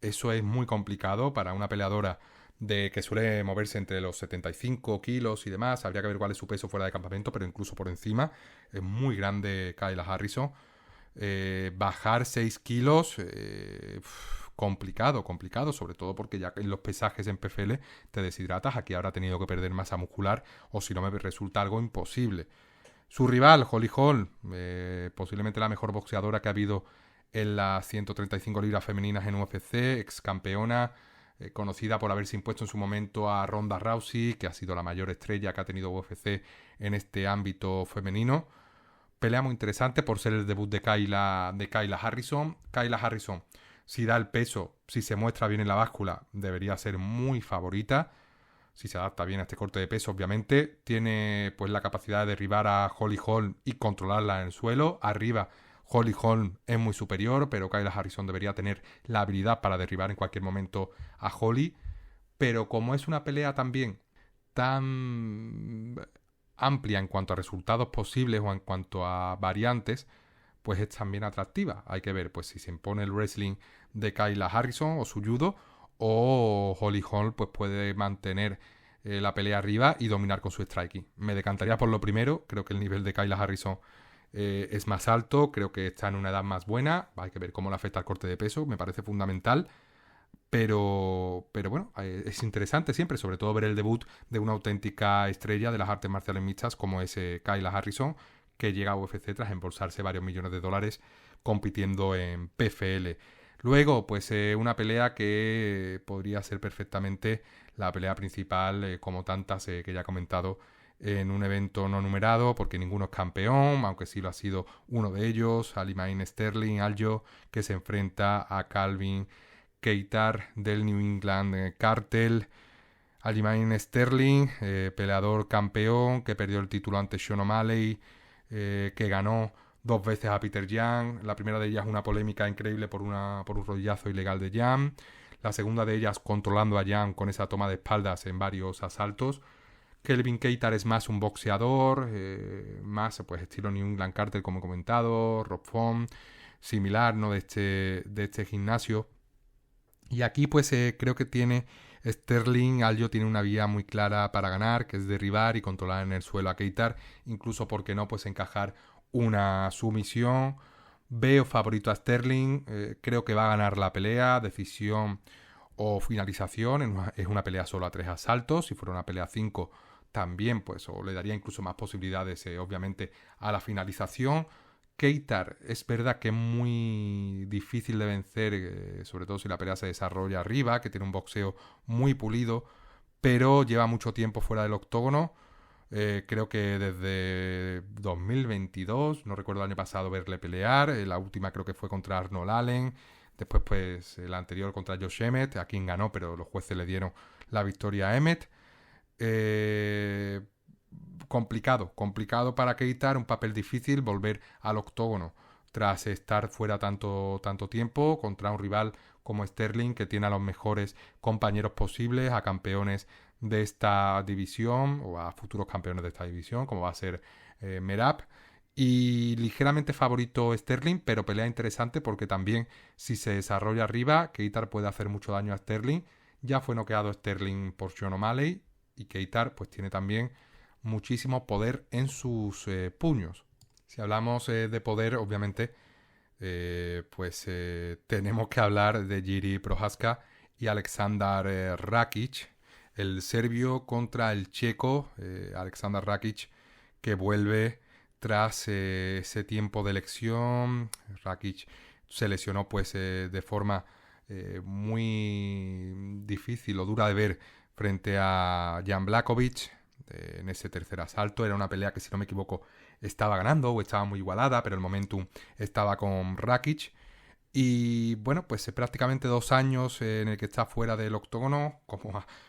[SPEAKER 1] Eso es muy complicado para una peleadora que suele moverse entre los 75 kilos y demás. Habría que ver cuál es su peso fuera de campamento, pero incluso por encima es muy grande Kayla Harrison. Bajar 6 kilos, complicado, sobre todo porque ya en los pesajes en PFL te deshidratas. Aquí habrá tenido que perder masa muscular, o si no me resulta algo imposible. Su rival, Holly Holm, posiblemente la mejor boxeadora que ha habido en las 135 libras femeninas en UFC, ex campeona, conocida por haberse impuesto en su momento a Ronda Rousey, que ha sido la mayor estrella que ha tenido UFC en este ámbito femenino. Pelea muy interesante por ser el debut de Kayla Harrison. Kayla Harrison, si da el peso, si se muestra bien en la báscula, debería ser muy favorita. Si se adapta bien a este corte de peso, obviamente. Tiene pues la capacidad de derribar a Holly Holm y controlarla en el suelo. Arriba, Holly Holm es muy superior, pero Kayla Harrison debería tener la habilidad para derribar en cualquier momento a Holly. Pero como es una pelea también tan amplia en cuanto a resultados posibles o en cuanto a variantes, pues es también atractiva. Hay que ver pues si se impone el wrestling de Kayla Harrison o su judo, o Holly Holm pues puede mantener la pelea arriba y dominar con su striking. Me decantaría por lo primero. Creo que el nivel de Kayla Harrison es más alto, creo que está en una edad más buena. Hay que ver cómo le afecta el corte de peso, me parece fundamental. Pero bueno, es interesante siempre, sobre todo ver el debut de una auténtica estrella de las artes marciales mixtas como es Kayla Harrison, que llega a UFC tras embolsarse varios millones de dólares compitiendo en PFL. Luego, pues una pelea que podría ser perfectamente la pelea principal, como tantas que ya he comentado, en un evento no numerado, porque ninguno es campeón, aunque sí lo ha sido uno de ellos, Aljamain Sterling, Aljo, que se enfrenta a Calvin Kattar del New England Cartel. Aljamain Sterling, peleador campeón, que perdió el título ante Sean O'Malley, que ganó 2 veces a Peter Yan. La primera de ellas una polémica increíble por un rodillazo ilegal de Yan. La segunda de ellas controlando a Yan con esa toma de espaldas en varios asaltos. Kelvin Keitar es más un boxeador, más pues estilo New England Carter como he comentado, Rob Font, similar, ¿no? De este gimnasio. Y aquí pues creo que tiene Sterling Aljo tiene una vía muy clara para ganar, que es derribar y controlar en el suelo a Keitar, incluso porque no pues encajar una sumisión. Veo favorito a Sterling, creo que va a ganar la pelea, decisión o finalización, es una pelea solo a 3 asaltos, si fuera una pelea a 5 también pues o le daría incluso más posibilidades obviamente a la finalización. Keitar es verdad que es muy difícil de vencer, sobre todo si la pelea se desarrolla arriba, que tiene un boxeo muy pulido, pero lleva mucho tiempo fuera del octógono. Creo que desde 2022, no recuerdo el año pasado verle pelear, la última creo que fue contra Arnold Allen, después pues la anterior contra Josh Emmett, a quien ganó, pero los jueces le dieron la victoria a Emmett. Eh, complicado para Keitar, un papel difícil, volver al octógono tras estar fuera tanto tiempo contra un rival como Sterling, que tiene a los mejores compañeros posibles, a campeones de esta división o a futuros campeones de esta división, como va a ser Merab. Y ligeramente favorito Sterling, pero pelea interesante porque también si se desarrolla arriba, Keitar puede hacer mucho daño a Sterling. Ya fue noqueado Sterling por Sean O'Malley y Keitar pues tiene también muchísimo poder en sus puños. Si hablamos de poder, obviamente, tenemos que hablar de Jiri Prochazka y Aleksandar Rakic, el serbio contra el checo, Aleksandar Rakic, que vuelve tras ese tiempo de lesión. Rakic se lesionó pues de forma muy difícil o dura de ver frente a Jan Blachowicz en ese tercer asalto. Era una pelea que, si no me equivoco, estaba ganando o estaba muy igualada, pero el momentum estaba con Rakic. Y bueno, pues prácticamente 2 años en el que está fuera del octógono,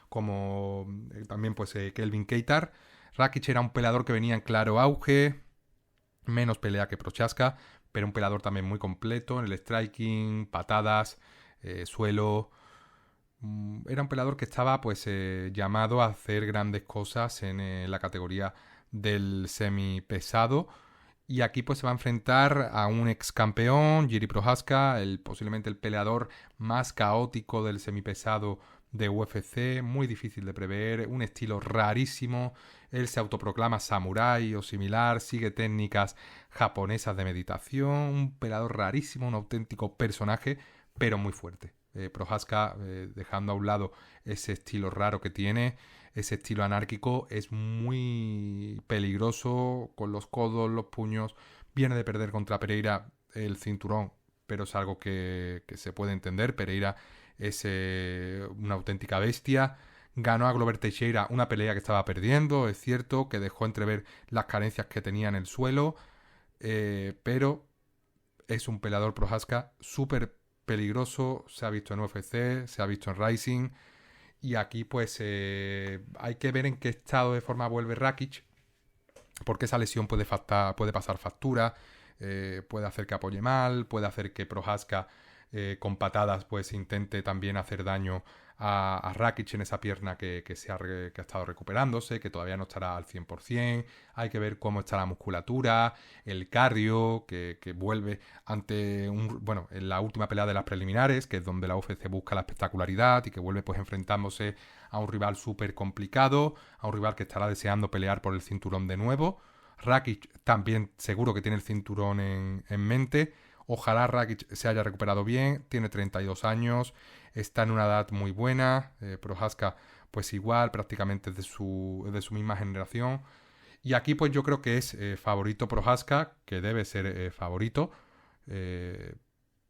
[SPEAKER 1] como también pues Kelvin Keitar. Rakic era un peleador que venía en claro auge, menos pelea que Prochazka, pero un peleador también muy completo en el striking, patadas, suelo. Era un peleador que estaba pues llamado a hacer grandes cosas en la categoría del semipesado. Y aquí pues se va a enfrentar a un ex campeón, Jiri Prochazka, posiblemente el peleador más caótico del semipesado de UFC, muy difícil de prever, un estilo rarísimo. Él se autoproclama samurái o similar, sigue técnicas japonesas de meditación, un peleador rarísimo, un auténtico personaje, pero muy fuerte. Prochazka, dejando a un lado ese estilo raro que tiene, ese estilo anárquico, es muy peligroso con los codos, los puños. Viene de perder contra Pereira el cinturón, pero es algo que se puede entender. Pereira es una auténtica bestia. Ganó a Glover Teixeira una pelea que estaba perdiendo, es cierto, que dejó entrever las carencias que tenía en el suelo, pero es un peleador Prochazka súper peligroso. Se ha visto en UFC, se ha visto en Rising. Y aquí pues hay que ver en qué estado de forma vuelve Rakic, porque esa lesión puede pasar factura, puede hacer que apoye mal, puede hacer que Prochazka con patadas pues intente también hacer daño a Rakic en esa pierna que ha estado recuperándose, que todavía no estará al 100%. Hay que ver cómo está la musculatura, el cardio, que vuelve ante en la última pelea de las preliminares, que es donde la UFC busca la espectacularidad, y que vuelve pues enfrentándose a un rival súper complicado, a un rival que estará deseando pelear por el cinturón de nuevo. Rakic también seguro que tiene el cinturón en mente. Ojalá Rakic se haya recuperado bien, tiene 32 años, está en una edad muy buena. Prochazka pues igual, prácticamente es de su misma generación. Y aquí pues yo creo que es favorito Prochazka, que debe ser favorito,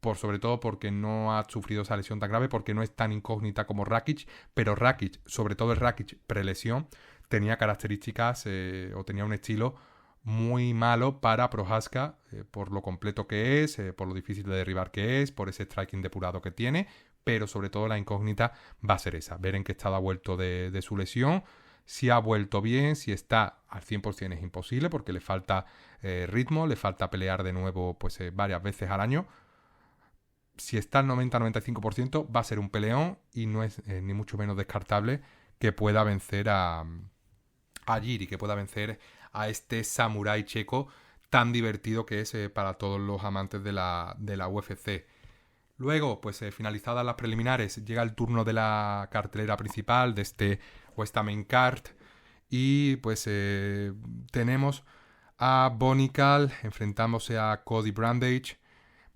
[SPEAKER 1] por sobre todo porque no ha sufrido esa lesión tan grave, porque no es tan incógnita como Rakic, pero Rakic, sobre todo el Rakic prelesión, tenía características o tenía un estilo muy malo para Prochazka, por lo completo que es, por lo difícil de derribar que es, por ese striking depurado que tiene, pero sobre todo la incógnita va a ser esa, ver en qué estado ha vuelto de su lesión. Si ha vuelto bien, si está al 100% es imposible, porque le falta ritmo, le falta pelear de nuevo pues varias veces al año. Si está al 90-95% va a ser un peleón, y no es ni mucho menos descartable que pueda vencer a a Jiri, que pueda vencer a este samurái checo tan divertido que es para todos los amantes de la UFC. Luego, pues finalizadas las preliminares, llega el turno de la cartelera principal, de esta main card, y pues tenemos a Bonical enfrentándose a Cody Brandage.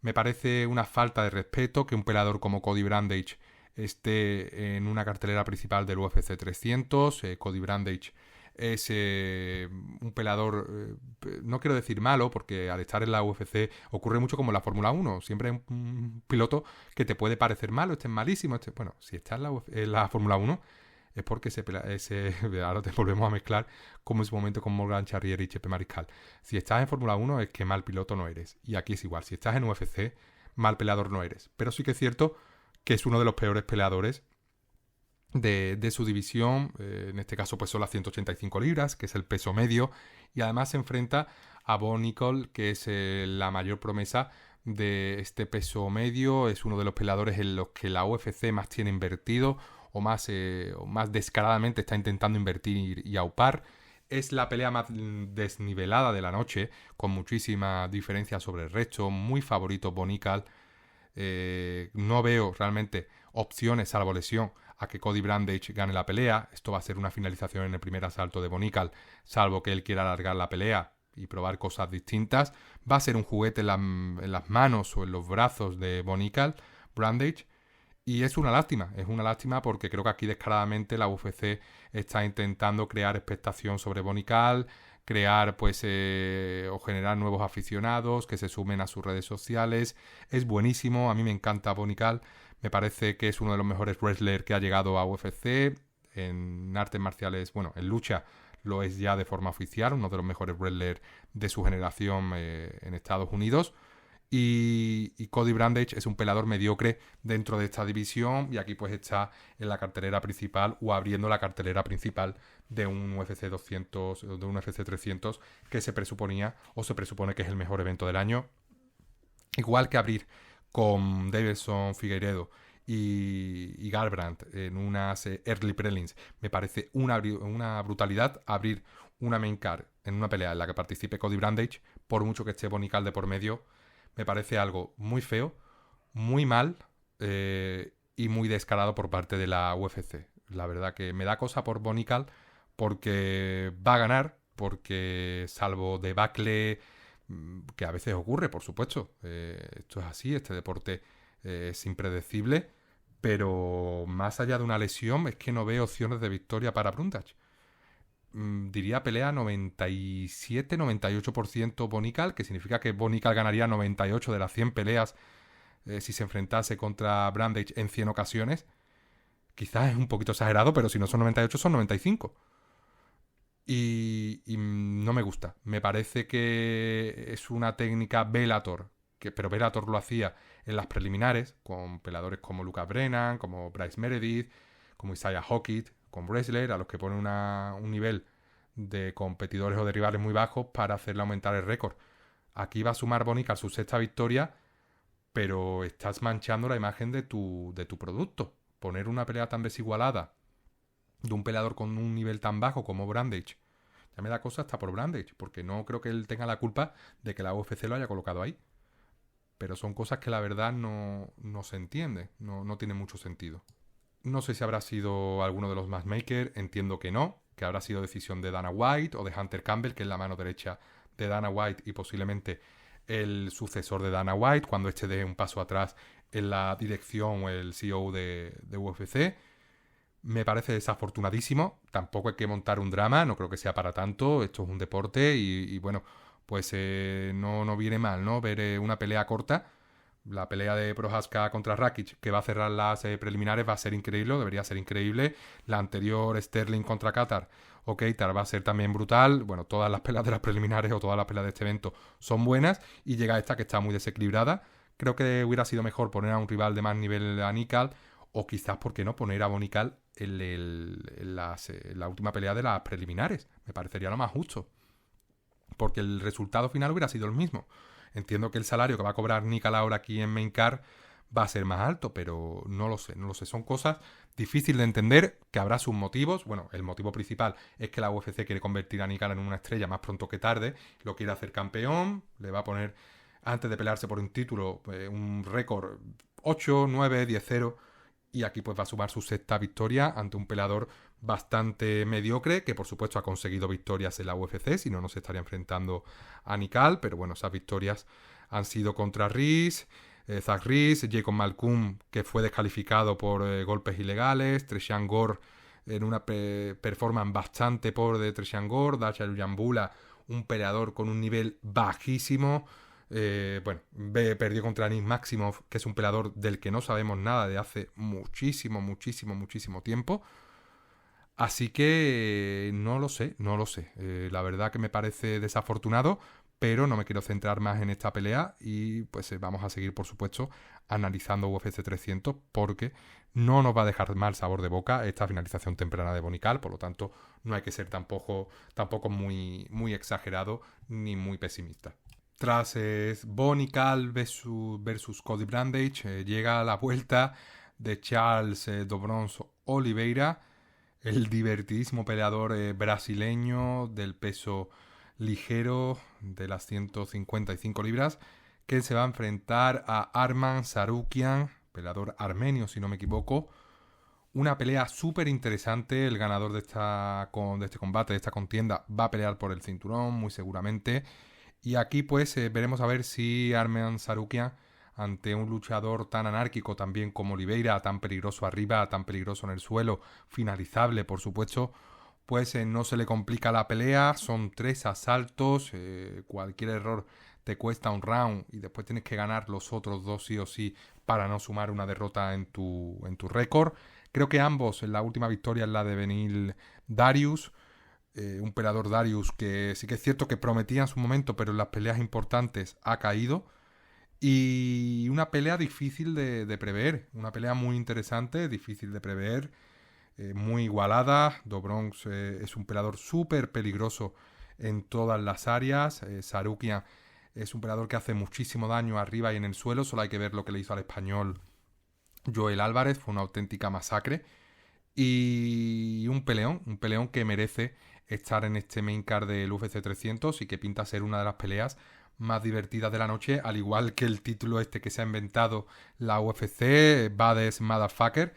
[SPEAKER 1] Me parece una falta de respeto que un peleador como Cody Brandage esté en una cartelera principal del UFC 300. Cody Brandage es un peleador, no quiero decir malo, porque al estar en la UFC ocurre mucho como en la Fórmula 1. Siempre hay un piloto que te puede parecer malo, este es malísimo. Bueno, si está en la Fórmula 1 es porque ahora te volvemos a mezclar como en su momento con Morgan Charrier y Chepe Mariscal. Si estás en Fórmula 1 es que mal piloto no eres. Y aquí es igual. Si estás en UFC, mal peleador no eres. Pero sí que es cierto que es uno de los peores peleadores de su división. En este caso pues son las 185 libras, que es el peso medio. Y además se enfrenta a Bo Nickal, que es la mayor promesa de este peso medio. Es uno de los peleadores en los que la UFC más tiene invertido o más descaradamente está intentando invertir y aupar. Es la pelea más desnivelada de la noche, con muchísima diferencia sobre el resto. Muy favorito Bo Nickal. No veo realmente opciones, salvo lesión, a que Cody Brandage gane la pelea. Esto va a ser una finalización en el primer asalto de Bo Nickal, salvo que él quiera alargar la pelea y probar cosas distintas. Va a ser un juguete en las manos o en los brazos de Bo Nickal, Brandage. Y es una lástima porque creo que aquí descaradamente la UFC está intentando crear expectación sobre Bo Nickal, crear pues o generar nuevos aficionados que se sumen a sus redes sociales. Es buenísimo, a mí me encanta Bo Nickal, me parece que es uno de los mejores wrestlers que ha llegado a UFC. En artes marciales, bueno, en lucha lo es ya de forma oficial, uno de los mejores wrestlers de su generación en Estados Unidos. Y Cody Brandage es un peleador mediocre dentro de esta división, y aquí pues está en la cartelera principal o abriendo la cartelera principal de un UFC 200, de un UFC 300 que se presuponía o se presupone que es el mejor evento del año. Igual que abrir con Deiveson Figueiredo y Garbrandt en unas early prelims, me parece una brutalidad abrir una main card en una pelea en la que participe Cody Brandage, por mucho que esté Bo Nickal de por medio. Me parece algo muy feo, muy mal y muy descarado por parte de la UFC. La verdad que me da cosa por Bo Nickal porque va a ganar, porque salvo debacle que a veces ocurre, por supuesto. Esto es así, este deporte es impredecible, pero más allá de una lesión es que no veo opciones de victoria para Brundage. Diría pelea 97-98% Bo Nickal, que significa que Bo Nickal ganaría 98 de las 100 peleas si se enfrentase contra Brandage en 100 ocasiones. Quizás es un poquito exagerado, pero si no son 98 son 95. Y no me gusta. Me parece que es una técnica Bellator, pero Bellator lo hacía en las preliminares, con peleadores como Lucas Brennan, como Bryce Meredith, como Isaiah Hawkett, con wrestler a los que ponen un nivel de competidores o de rivales muy bajos para hacerle aumentar el récord. Aquí va a sumar Bo Nickal su sexta victoria, pero estás manchando la imagen de tu producto. Poner una pelea tan desigualada de un peleador con un nivel tan bajo como Brandage, ya me da cosa hasta por Brandage, porque no creo que él tenga la culpa de que la UFC lo haya colocado ahí. Pero son cosas que la verdad no se entiende, no tiene mucho sentido. No sé si habrá sido alguno de los matchmakers, entiendo que no, que habrá sido decisión de Dana White o de Hunter Campbell, que es la mano derecha de Dana White y posiblemente el sucesor de Dana White, cuando este dé un paso atrás en la dirección o el CEO de UFC. Me parece desafortunadísimo, tampoco hay que montar un drama, no creo que sea para tanto, esto es un deporte y bueno, pues no viene mal, ¿no? Ver una pelea corta. La pelea de Prohaska contra Rakic, que va a cerrar las preliminares, va a ser increíble, debería ser increíble. La anterior, Sterling contra Qatar o Keitar, va a ser también brutal. Bueno, todas las peleas de las preliminares o todas las peleas de este evento son buenas. Y llega esta que está muy desequilibrada. Creo que hubiera sido mejor poner a un rival de más nivel a Nickal, o quizás, ¿por qué no?, poner a Bo Nickal en la última pelea de las preliminares. Me parecería lo más justo, porque el resultado final hubiera sido el mismo. Entiendo que el salario que va a cobrar Nickal ahora aquí en Main Card va a ser más alto, pero no lo sé. Son cosas difíciles de entender, que habrá sus motivos. Bueno, el motivo principal es que la UFC quiere convertir a Nick en una estrella más pronto que tarde, lo quiere hacer campeón, le va a poner, antes de pelearse por un título, un récord 8, 9, 10-0, y aquí pues va a sumar su sexta victoria ante un peleador bastante mediocre, que por supuesto ha conseguido victorias en la UFC, si no, no se estaría enfrentando a Nikal, pero bueno, esas victorias han sido contra Reese, Zach Reese, Jacob Malkoun, que fue descalificado por golpes ilegales, Treshan Gore en una performance bastante pobre de Treshan Gore, Dasha Yambula, un peleador con un nivel bajísimo. Perdió contra Nick Maximov, que es un peleador del que no sabemos nada de hace muchísimo tiempo. Así que no lo sé. La verdad que me parece desafortunado, pero no me quiero centrar más en esta pelea y pues vamos a seguir, por supuesto, analizando UFC 300 porque no nos va a dejar mal sabor de boca esta finalización temprana de Bonical, por lo tanto no hay que ser tampoco muy exagerado ni muy pesimista. Tras Bonical versus Cody Brandage, llega la vuelta de Charles Dobrons Oliveira, el divertidísimo peleador brasileño del peso ligero de las 155 libras, que se va a enfrentar a Arman Tsarukyan, peleador armenio si no me equivoco. Una pelea súper interesante. El ganador de este combate, de esta contienda, va a pelear por el cinturón muy seguramente. Y aquí pues veremos a ver si Arman Tsarukyan, ante un luchador tan anárquico también como Oliveira, tan peligroso arriba, tan peligroso en el suelo, finalizable por supuesto, pues no se le complica la pelea. Son 3 asaltos, cualquier error te cuesta un round y después tienes que ganar los otros 2 sí o sí para no sumar una derrota en tu récord. Creo que ambos, en la última victoria es la de Beneil Dariush, un peleador Dariush que sí que es cierto que prometía en su momento, pero en las peleas importantes ha caído. Y una pelea difícil de prever, una pelea muy interesante, difícil de prever, muy igualada. Dobrons es un peleador súper peligroso en todas las áreas. Tsarukyan es un peleador que hace muchísimo daño arriba y en el suelo, solo hay que ver lo que le hizo al español Joel Álvarez, fue una auténtica masacre. Y un peleón que merece estar en este main card del UFC 300 y que pinta ser una de las peleas más divertidas de la noche, al igual que el título este que se ha inventado la UFC, Baddest Motherfucker,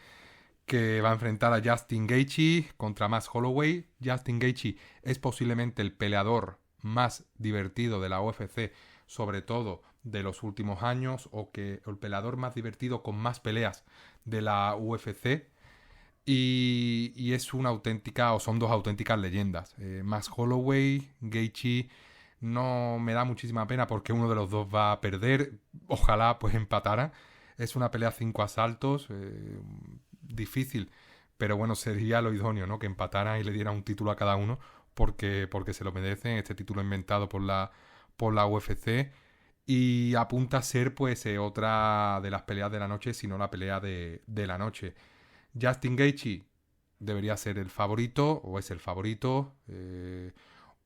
[SPEAKER 1] que va a enfrentar a Justin Gaethje contra Max Holloway. Justin Gaethje es posiblemente el peleador más divertido de la UFC, sobre todo de los últimos años, o el peleador más divertido con más peleas de la UFC. Y es una auténtica, o son dos auténticas leyendas. Max Holloway, Gaethje, no me da muchísima pena porque uno de los dos va a perder. Ojalá pues empatara. Es una pelea 5 asaltos, difícil, pero bueno, sería lo idóneo, ¿no? Que empataran y le dieran un título a cada uno porque se lo merecen. Este título inventado por la UFC. Y apunta a ser pues otra de las peleas de la noche, si no la pelea de la noche. Justin Gaethje debería ser el favorito, o es el favorito.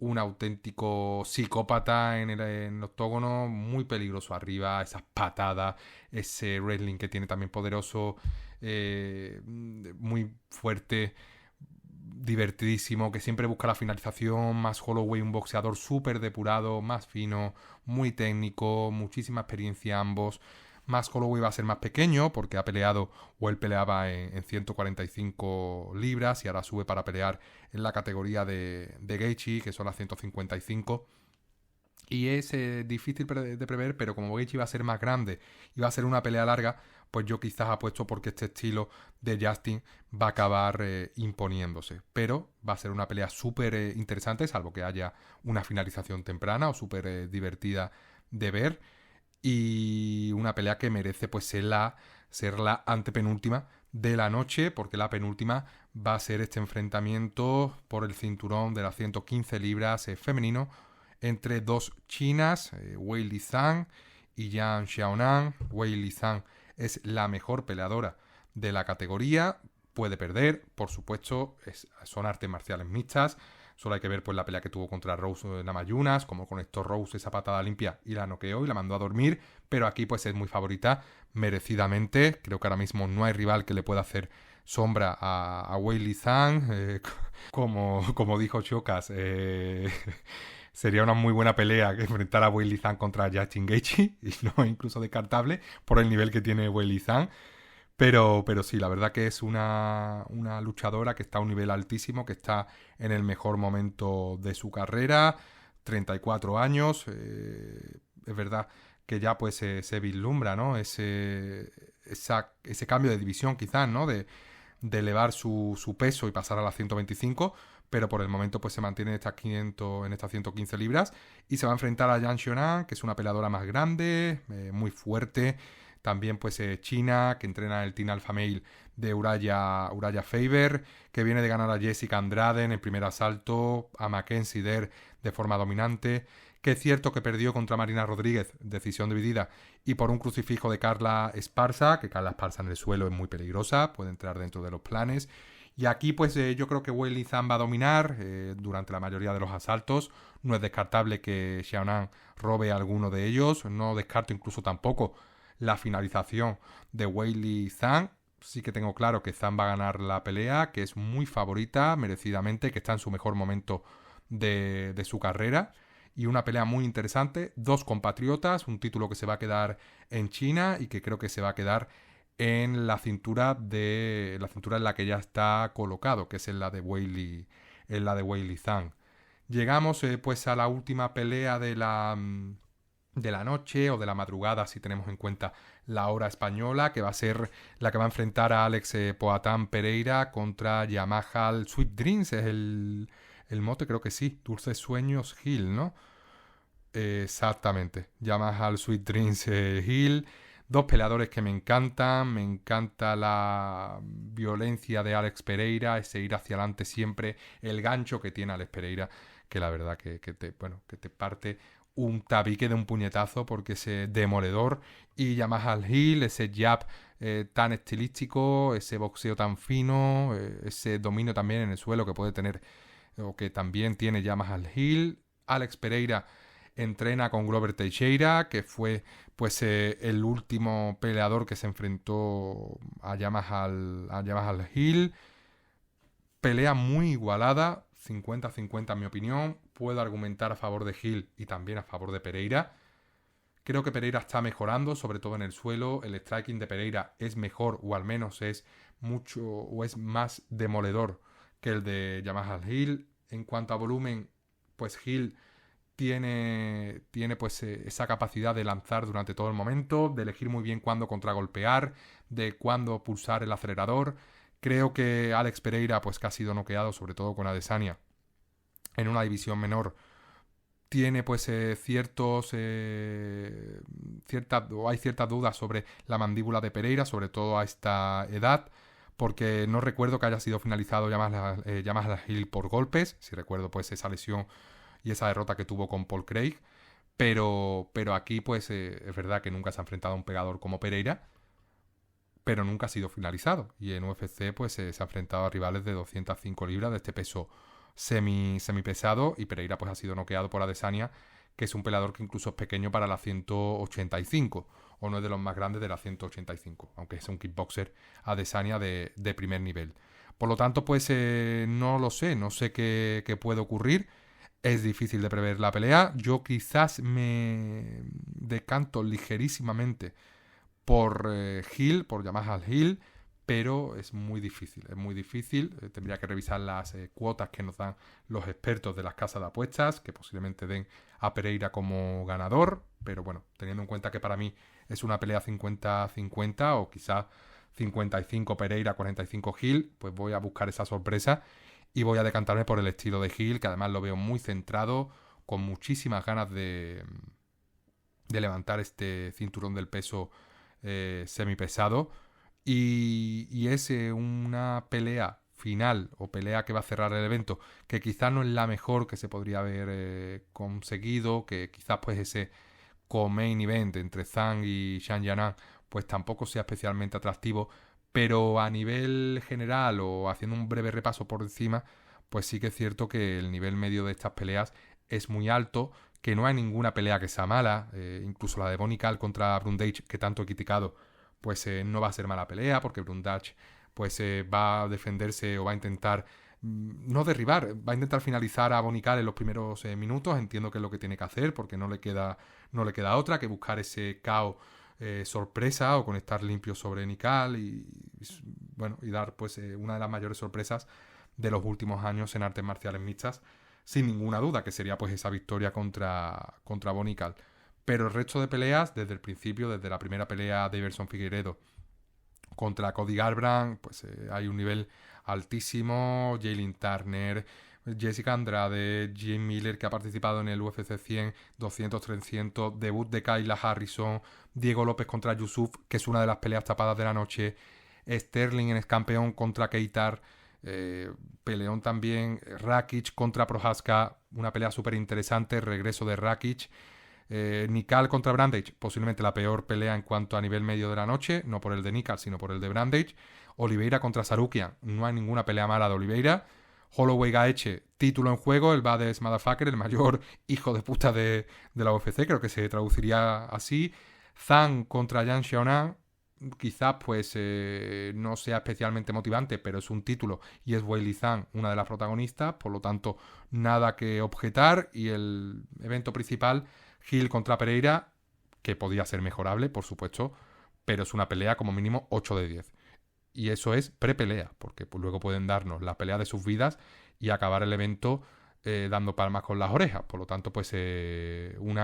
[SPEAKER 1] Un auténtico psicópata en el octógono, muy peligroso arriba, esas patadas, ese wrestling que tiene también poderoso, muy fuerte, divertidísimo, que siempre busca la finalización. Más Holloway, un boxeador súper depurado, más fino, muy técnico, muchísima experiencia ambos. Más Holloway va a ser más pequeño porque ha peleado, o él peleaba en 145 libras y ahora sube para pelear en la categoría de Gaethje, que son las 155. Y es difícil de prever, pero como Gaethje va a ser más grande y va a ser una pelea larga, pues yo quizás apuesto porque este estilo de Justin va a acabar imponiéndose. Pero va a ser una pelea súper interesante, salvo que haya una finalización temprana o súper divertida de ver. Y una pelea que merece pues ser la antepenúltima de la noche, porque la penúltima va a ser este enfrentamiento por el cinturón de las 115 libras femenino entre dos chinas, Weili Zhang y Yan Xiaonan. Weili Zhang es la mejor peleadora de la categoría, puede perder, por supuesto, son artes marciales mixtas, Solo hay que ver pues la pelea que tuvo contra Rose Namajunas, como conectó Rose esa patada limpia y la noqueó y la mandó a dormir. Pero aquí pues es muy favorita, merecidamente. Creo que ahora mismo no hay rival que le pueda hacer sombra a Weili Zhang. Como dijo Chocas, sería una muy buena pelea que enfrentar a Weili Zhang contra Justin Gaethje, y no incluso descartable por el nivel que tiene Weili Zhang. Pero sí, la verdad que es una luchadora que está a un nivel altísimo, que está en el mejor momento de su carrera, 34 años, es verdad que ya pues se vislumbra, ¿no? Ese cambio de división quizás, ¿no? De elevar su peso y pasar a las 125, pero por el momento pues se mantiene en estas 115 libras y se va a enfrentar a Yan Xiaonan, que es una peleadora más grande, muy fuerte. También pues China, que entrena el Team Alpha Male de Uraya Faber, que viene de ganar a Jessica Andrade en el primer asalto, a Mackenzie Dare de forma dominante, que es cierto que perdió contra Marina Rodríguez, decisión dividida, y por un crucifijo de Carla Esparza, que Carla Esparza en el suelo es muy peligrosa, puede entrar dentro de los planes. Y aquí pues yo creo que Weili Zhang va a dominar durante la mayoría de los asaltos. No es descartable que Xiaonan robe alguno de ellos, no descarto incluso tampoco la finalización de Weili Zhang. Sí que tengo claro que Zhang va a ganar la pelea, que es muy favorita, merecidamente, que está en su mejor momento de su carrera. Y una pelea muy interesante, dos compatriotas, un título que se va a quedar en China y que creo que se va a quedar en la cintura en la que ya está colocado, que es en la de Weili Zhang. Llegamos pues a la última pelea de la noche o de la madrugada, si tenemos en cuenta la hora española, que va a ser la que va a enfrentar a Alex Poatan Pereira contra Yamahal Sweet Dreams, es el mote, creo que sí, Dulces Sueños Hill, ¿no? Exactamente, Yamahal Sweet Dreams Hill. Dos peleadores que me encantan, me encanta la violencia de Alex Pereira, ese ir hacia adelante siempre, el gancho que tiene Alex Pereira, que la verdad que te parte un tabique de un puñetazo porque es demoledor. Y Yamahal Hill, ese jab tan estilístico, ese boxeo tan fino, ese dominio también en el suelo que puede tener o que también tiene Yamahal Hill. Alex Pereira entrena con Glover Teixeira, que fue pues el último peleador que se enfrentó a Yamahal Hill. Pelea muy igualada, 50-50 en mi opinión. Puedo argumentar a favor de Hill y también a favor de Pereira. Creo que Pereira está mejorando, sobre todo en el suelo. El striking de Pereira es mejor, o al menos es mucho, o es más demoledor que el de Yamahal Hill. En cuanto a volumen, pues Hill tiene pues esa capacidad de lanzar durante todo el momento, de elegir muy bien cuándo contragolpear, de cuándo pulsar el acelerador. Creo que Alex Pereira, pues que ha sido noqueado, sobre todo con Adesanya, en una división menor, tiene pues hay ciertas dudas sobre la mandíbula de Pereira, sobre todo a esta edad, porque no recuerdo que haya sido finalizado Yamahal Hill por golpes, si recuerdo pues esa lesión y esa derrota que tuvo con Paul Craig, pero aquí pues es verdad que nunca se ha enfrentado a un pegador como Pereira, pero nunca ha sido finalizado, y en UFC pues se ha enfrentado a rivales de 205 libras de este peso semipesado, y Pereira pues ha sido noqueado por Adesanya, que es un peleador que incluso es pequeño para la 185, o no es de los más grandes de la 185, aunque es un kickboxer Adesanya de primer nivel. Por lo tanto, pues no lo sé, no sé qué puede ocurrir. Es difícil de prever la pelea. Yo quizás me decanto ligerísimamente por Hill, por Yamahal Hill, pero es muy difícil, es muy difícil. Tendría que revisar las cuotas que nos dan los expertos de las casas de apuestas, que posiblemente den a Pereira como ganador, pero bueno, teniendo en cuenta que para mí es una pelea 50-50 o quizás 55 Pereira, 45 Hill, pues voy a buscar esa sorpresa y voy a decantarme por el estilo de Hill, que además lo veo muy centrado, con muchísimas ganas de levantar este cinturón del peso semipesado. Y es una pelea final o pelea que va a cerrar el evento, que quizás no es la mejor que se podría haber conseguido, que quizás pues ese co-main event entre Zhang y Xian Yanan pues tampoco sea especialmente atractivo, pero a nivel general o haciendo un breve repaso por encima, pues sí que es cierto que el nivel medio de estas peleas es muy alto, que no hay ninguna pelea que sea mala, incluso la de Bonical contra Brundage, que tanto he criticado, pues no va a ser mala pelea, porque Brundage pues va a defenderse o va a intentar no derribar, va a intentar finalizar a Bonical en los primeros minutos. Entiendo que es lo que tiene que hacer, porque no le queda otra que buscar ese KO sorpresa o conectar limpio sobre Nical y dar pues una de las mayores sorpresas de los últimos años en artes marciales mixtas, sin ninguna duda, que sería pues esa victoria contra Bonical. Pero el resto de peleas, desde el principio, desde la primera pelea de Iverson Figueiredo contra Cody Garbrandt, pues hay un nivel altísimo. Jalen Turner, Jessica Andrade, Jim Miller, que ha participado en el UFC 100, 200, 300, debut de Kayla Harrison, Diego López contra Yusuf, que es una de las peleas tapadas de la noche, Sterling en ex campeón contra Keitar, peleón también, Rakic contra Prohaska, una pelea súper interesante, regreso de Rakic, Nical contra Brandage, posiblemente la peor pelea en cuanto a nivel medio de la noche, no por el de Nical, sino por el de Brandage. Oliveira contra Sarukian, no hay ninguna pelea mala de Oliveira. Holloway Gaethje, título en juego, el Baddest Motherfucker, el mayor hijo de puta de la UFC, creo que se traduciría así. Zhang contra Yan Xiaonan, quizás pues no sea especialmente motivante, pero es un título y es Weili Zhang una de las protagonistas, por lo tanto nada que objetar. Y el evento principal, Hill contra Pereira, que podía ser mejorable, por supuesto, pero es una pelea como mínimo 8 de 10. Y eso es prepelea, porque pues, luego pueden darnos la pelea de sus vidas y acabar el evento dando palmas con las orejas. Por lo tanto, pues un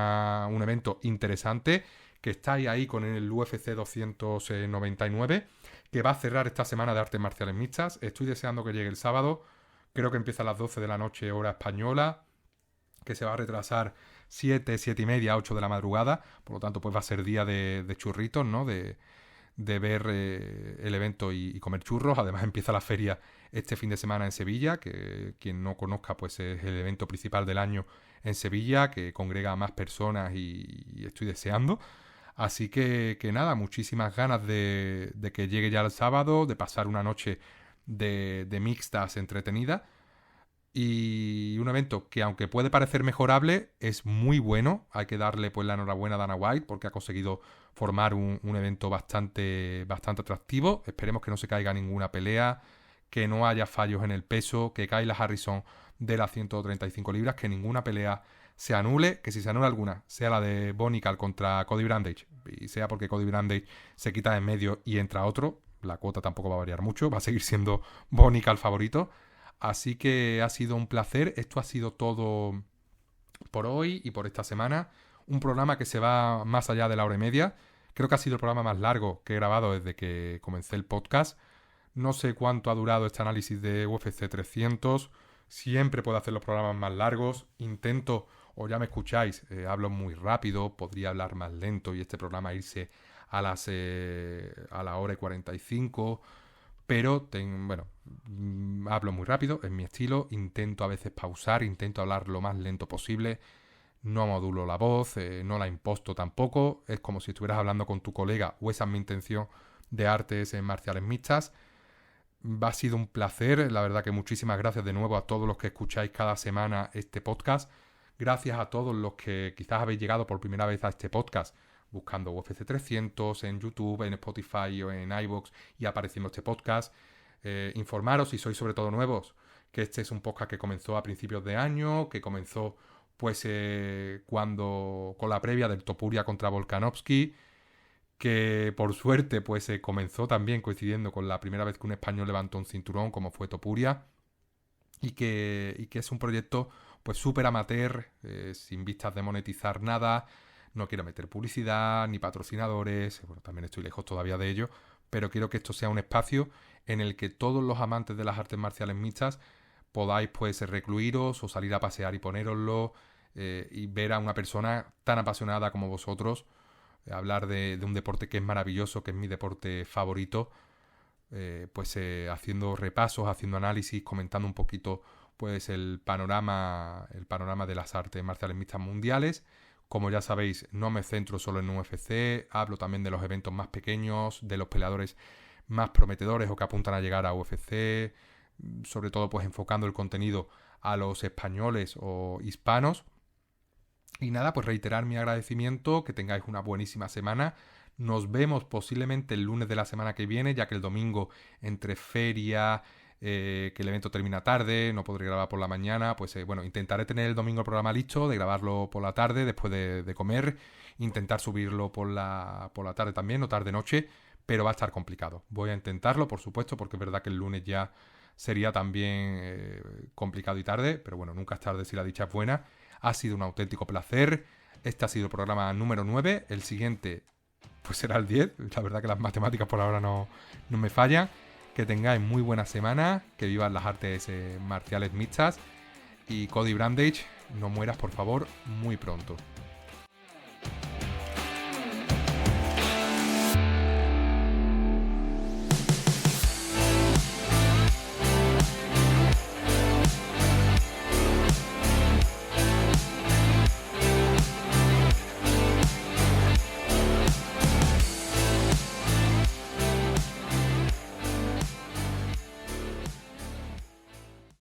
[SPEAKER 1] evento interesante que está ahí con el UFC 299, que va a cerrar esta semana de artes marciales mixtas. Estoy deseando que llegue el sábado. Creo que empieza a las 12 de la noche, hora española, que se va a retrasar 7, 7 y media, 8 de la madrugada. Por lo tanto, pues va a ser día de churritos, ¿no? De ver el evento y comer churros. Además empieza la feria este fin de semana en Sevilla, que quien no conozca pues es el evento principal del año en Sevilla, que congrega a más personas y estoy deseando. Así que nada, muchísimas ganas de que llegue ya el sábado, de pasar una noche de mixtas entretenida. Y un evento que, aunque puede parecer mejorable, es muy bueno. Hay que darle pues la enhorabuena a Dana White, porque ha conseguido formar un evento bastante atractivo. Esperemos que no se caiga ninguna pelea, que no haya fallos en el peso, que Kayla Harrison de las 135 libras, que ninguna pelea se anule, que si se anula alguna, sea la de Bonical contra Cody Brandage, y sea porque Cody Brandage se quita de en medio y entra otro, la cuota tampoco va a variar mucho, va a seguir siendo Bonical favorito. Así que ha sido un placer. Esto ha sido todo por hoy y por esta semana. Un programa que se va más allá de la hora y media. Creo que ha sido el programa más largo que he grabado desde que comencé el podcast. No sé cuánto ha durado este análisis de UFC 300. Siempre puedo hacer los programas más largos. Intento, o ya me escucháis, hablo muy rápido. Podría hablar más lento y este programa irse a la hora y 45. Pero, hablo muy rápido, es mi estilo, intento a veces pausar, intento hablar lo más lento posible, no modulo la voz, no la imposto tampoco, es como si estuvieras hablando con tu colega, o esa es mi intención de artes marciales mixtas. Ha sido un placer, la verdad que muchísimas gracias de nuevo a todos los que escucháis cada semana este podcast, gracias a todos los que quizás habéis llegado por primera vez a este podcast, buscando UFC 300 en YouTube, en Spotify o en iVoox y apareciendo este podcast. Informaros, si sois sobre todo nuevos, que este es un podcast que comenzó a principios de año, que comenzó pues cuando con la previa del Topuria contra Volkanovski, que por suerte pues comenzó también coincidiendo con la primera vez que un español levantó un cinturón como fue Topuria, y que es un proyecto pues súper amateur, sin vistas de monetizar nada. No quiero meter publicidad ni patrocinadores, bueno, también estoy lejos todavía de ello, pero quiero que esto sea un espacio en el que todos los amantes de las artes marciales mixtas podáis pues recluiros o salir a pasear y ponéroslo, y ver a una persona tan apasionada como vosotros hablar de un deporte que es maravilloso, que es mi deporte favorito, haciendo repasos, haciendo análisis, comentando un poquito pues el panorama de las artes marciales mixtas mundiales. Como ya sabéis, no me centro solo en UFC, hablo también de los eventos más pequeños, de los peleadores más prometedores o que apuntan a llegar a UFC, sobre todo pues enfocando el contenido a los españoles o hispanos. Y nada, pues reiterar mi agradecimiento, que tengáis una buenísima semana. Nos vemos posiblemente el lunes de la semana que viene, ya que el domingo entre feria, que el evento termina tarde, no podré grabar por la mañana, pues bueno, intentaré tener el domingo el programa listo, de grabarlo por la tarde, después de comer, intentar subirlo por la tarde también, o tarde-noche, pero va a estar complicado. Voy a intentarlo, por supuesto, porque es verdad que el lunes ya sería también complicado y tarde, pero bueno, nunca es tarde si la dicha es buena. Ha sido un auténtico placer. Este ha sido el programa número 9. El siguiente pues será el 10. La verdad que las matemáticas por ahora no me fallan. Que tengáis muy buena semana. Que vivan las artes marciales mixtas. Y Cody Brandage, no mueras por favor muy pronto.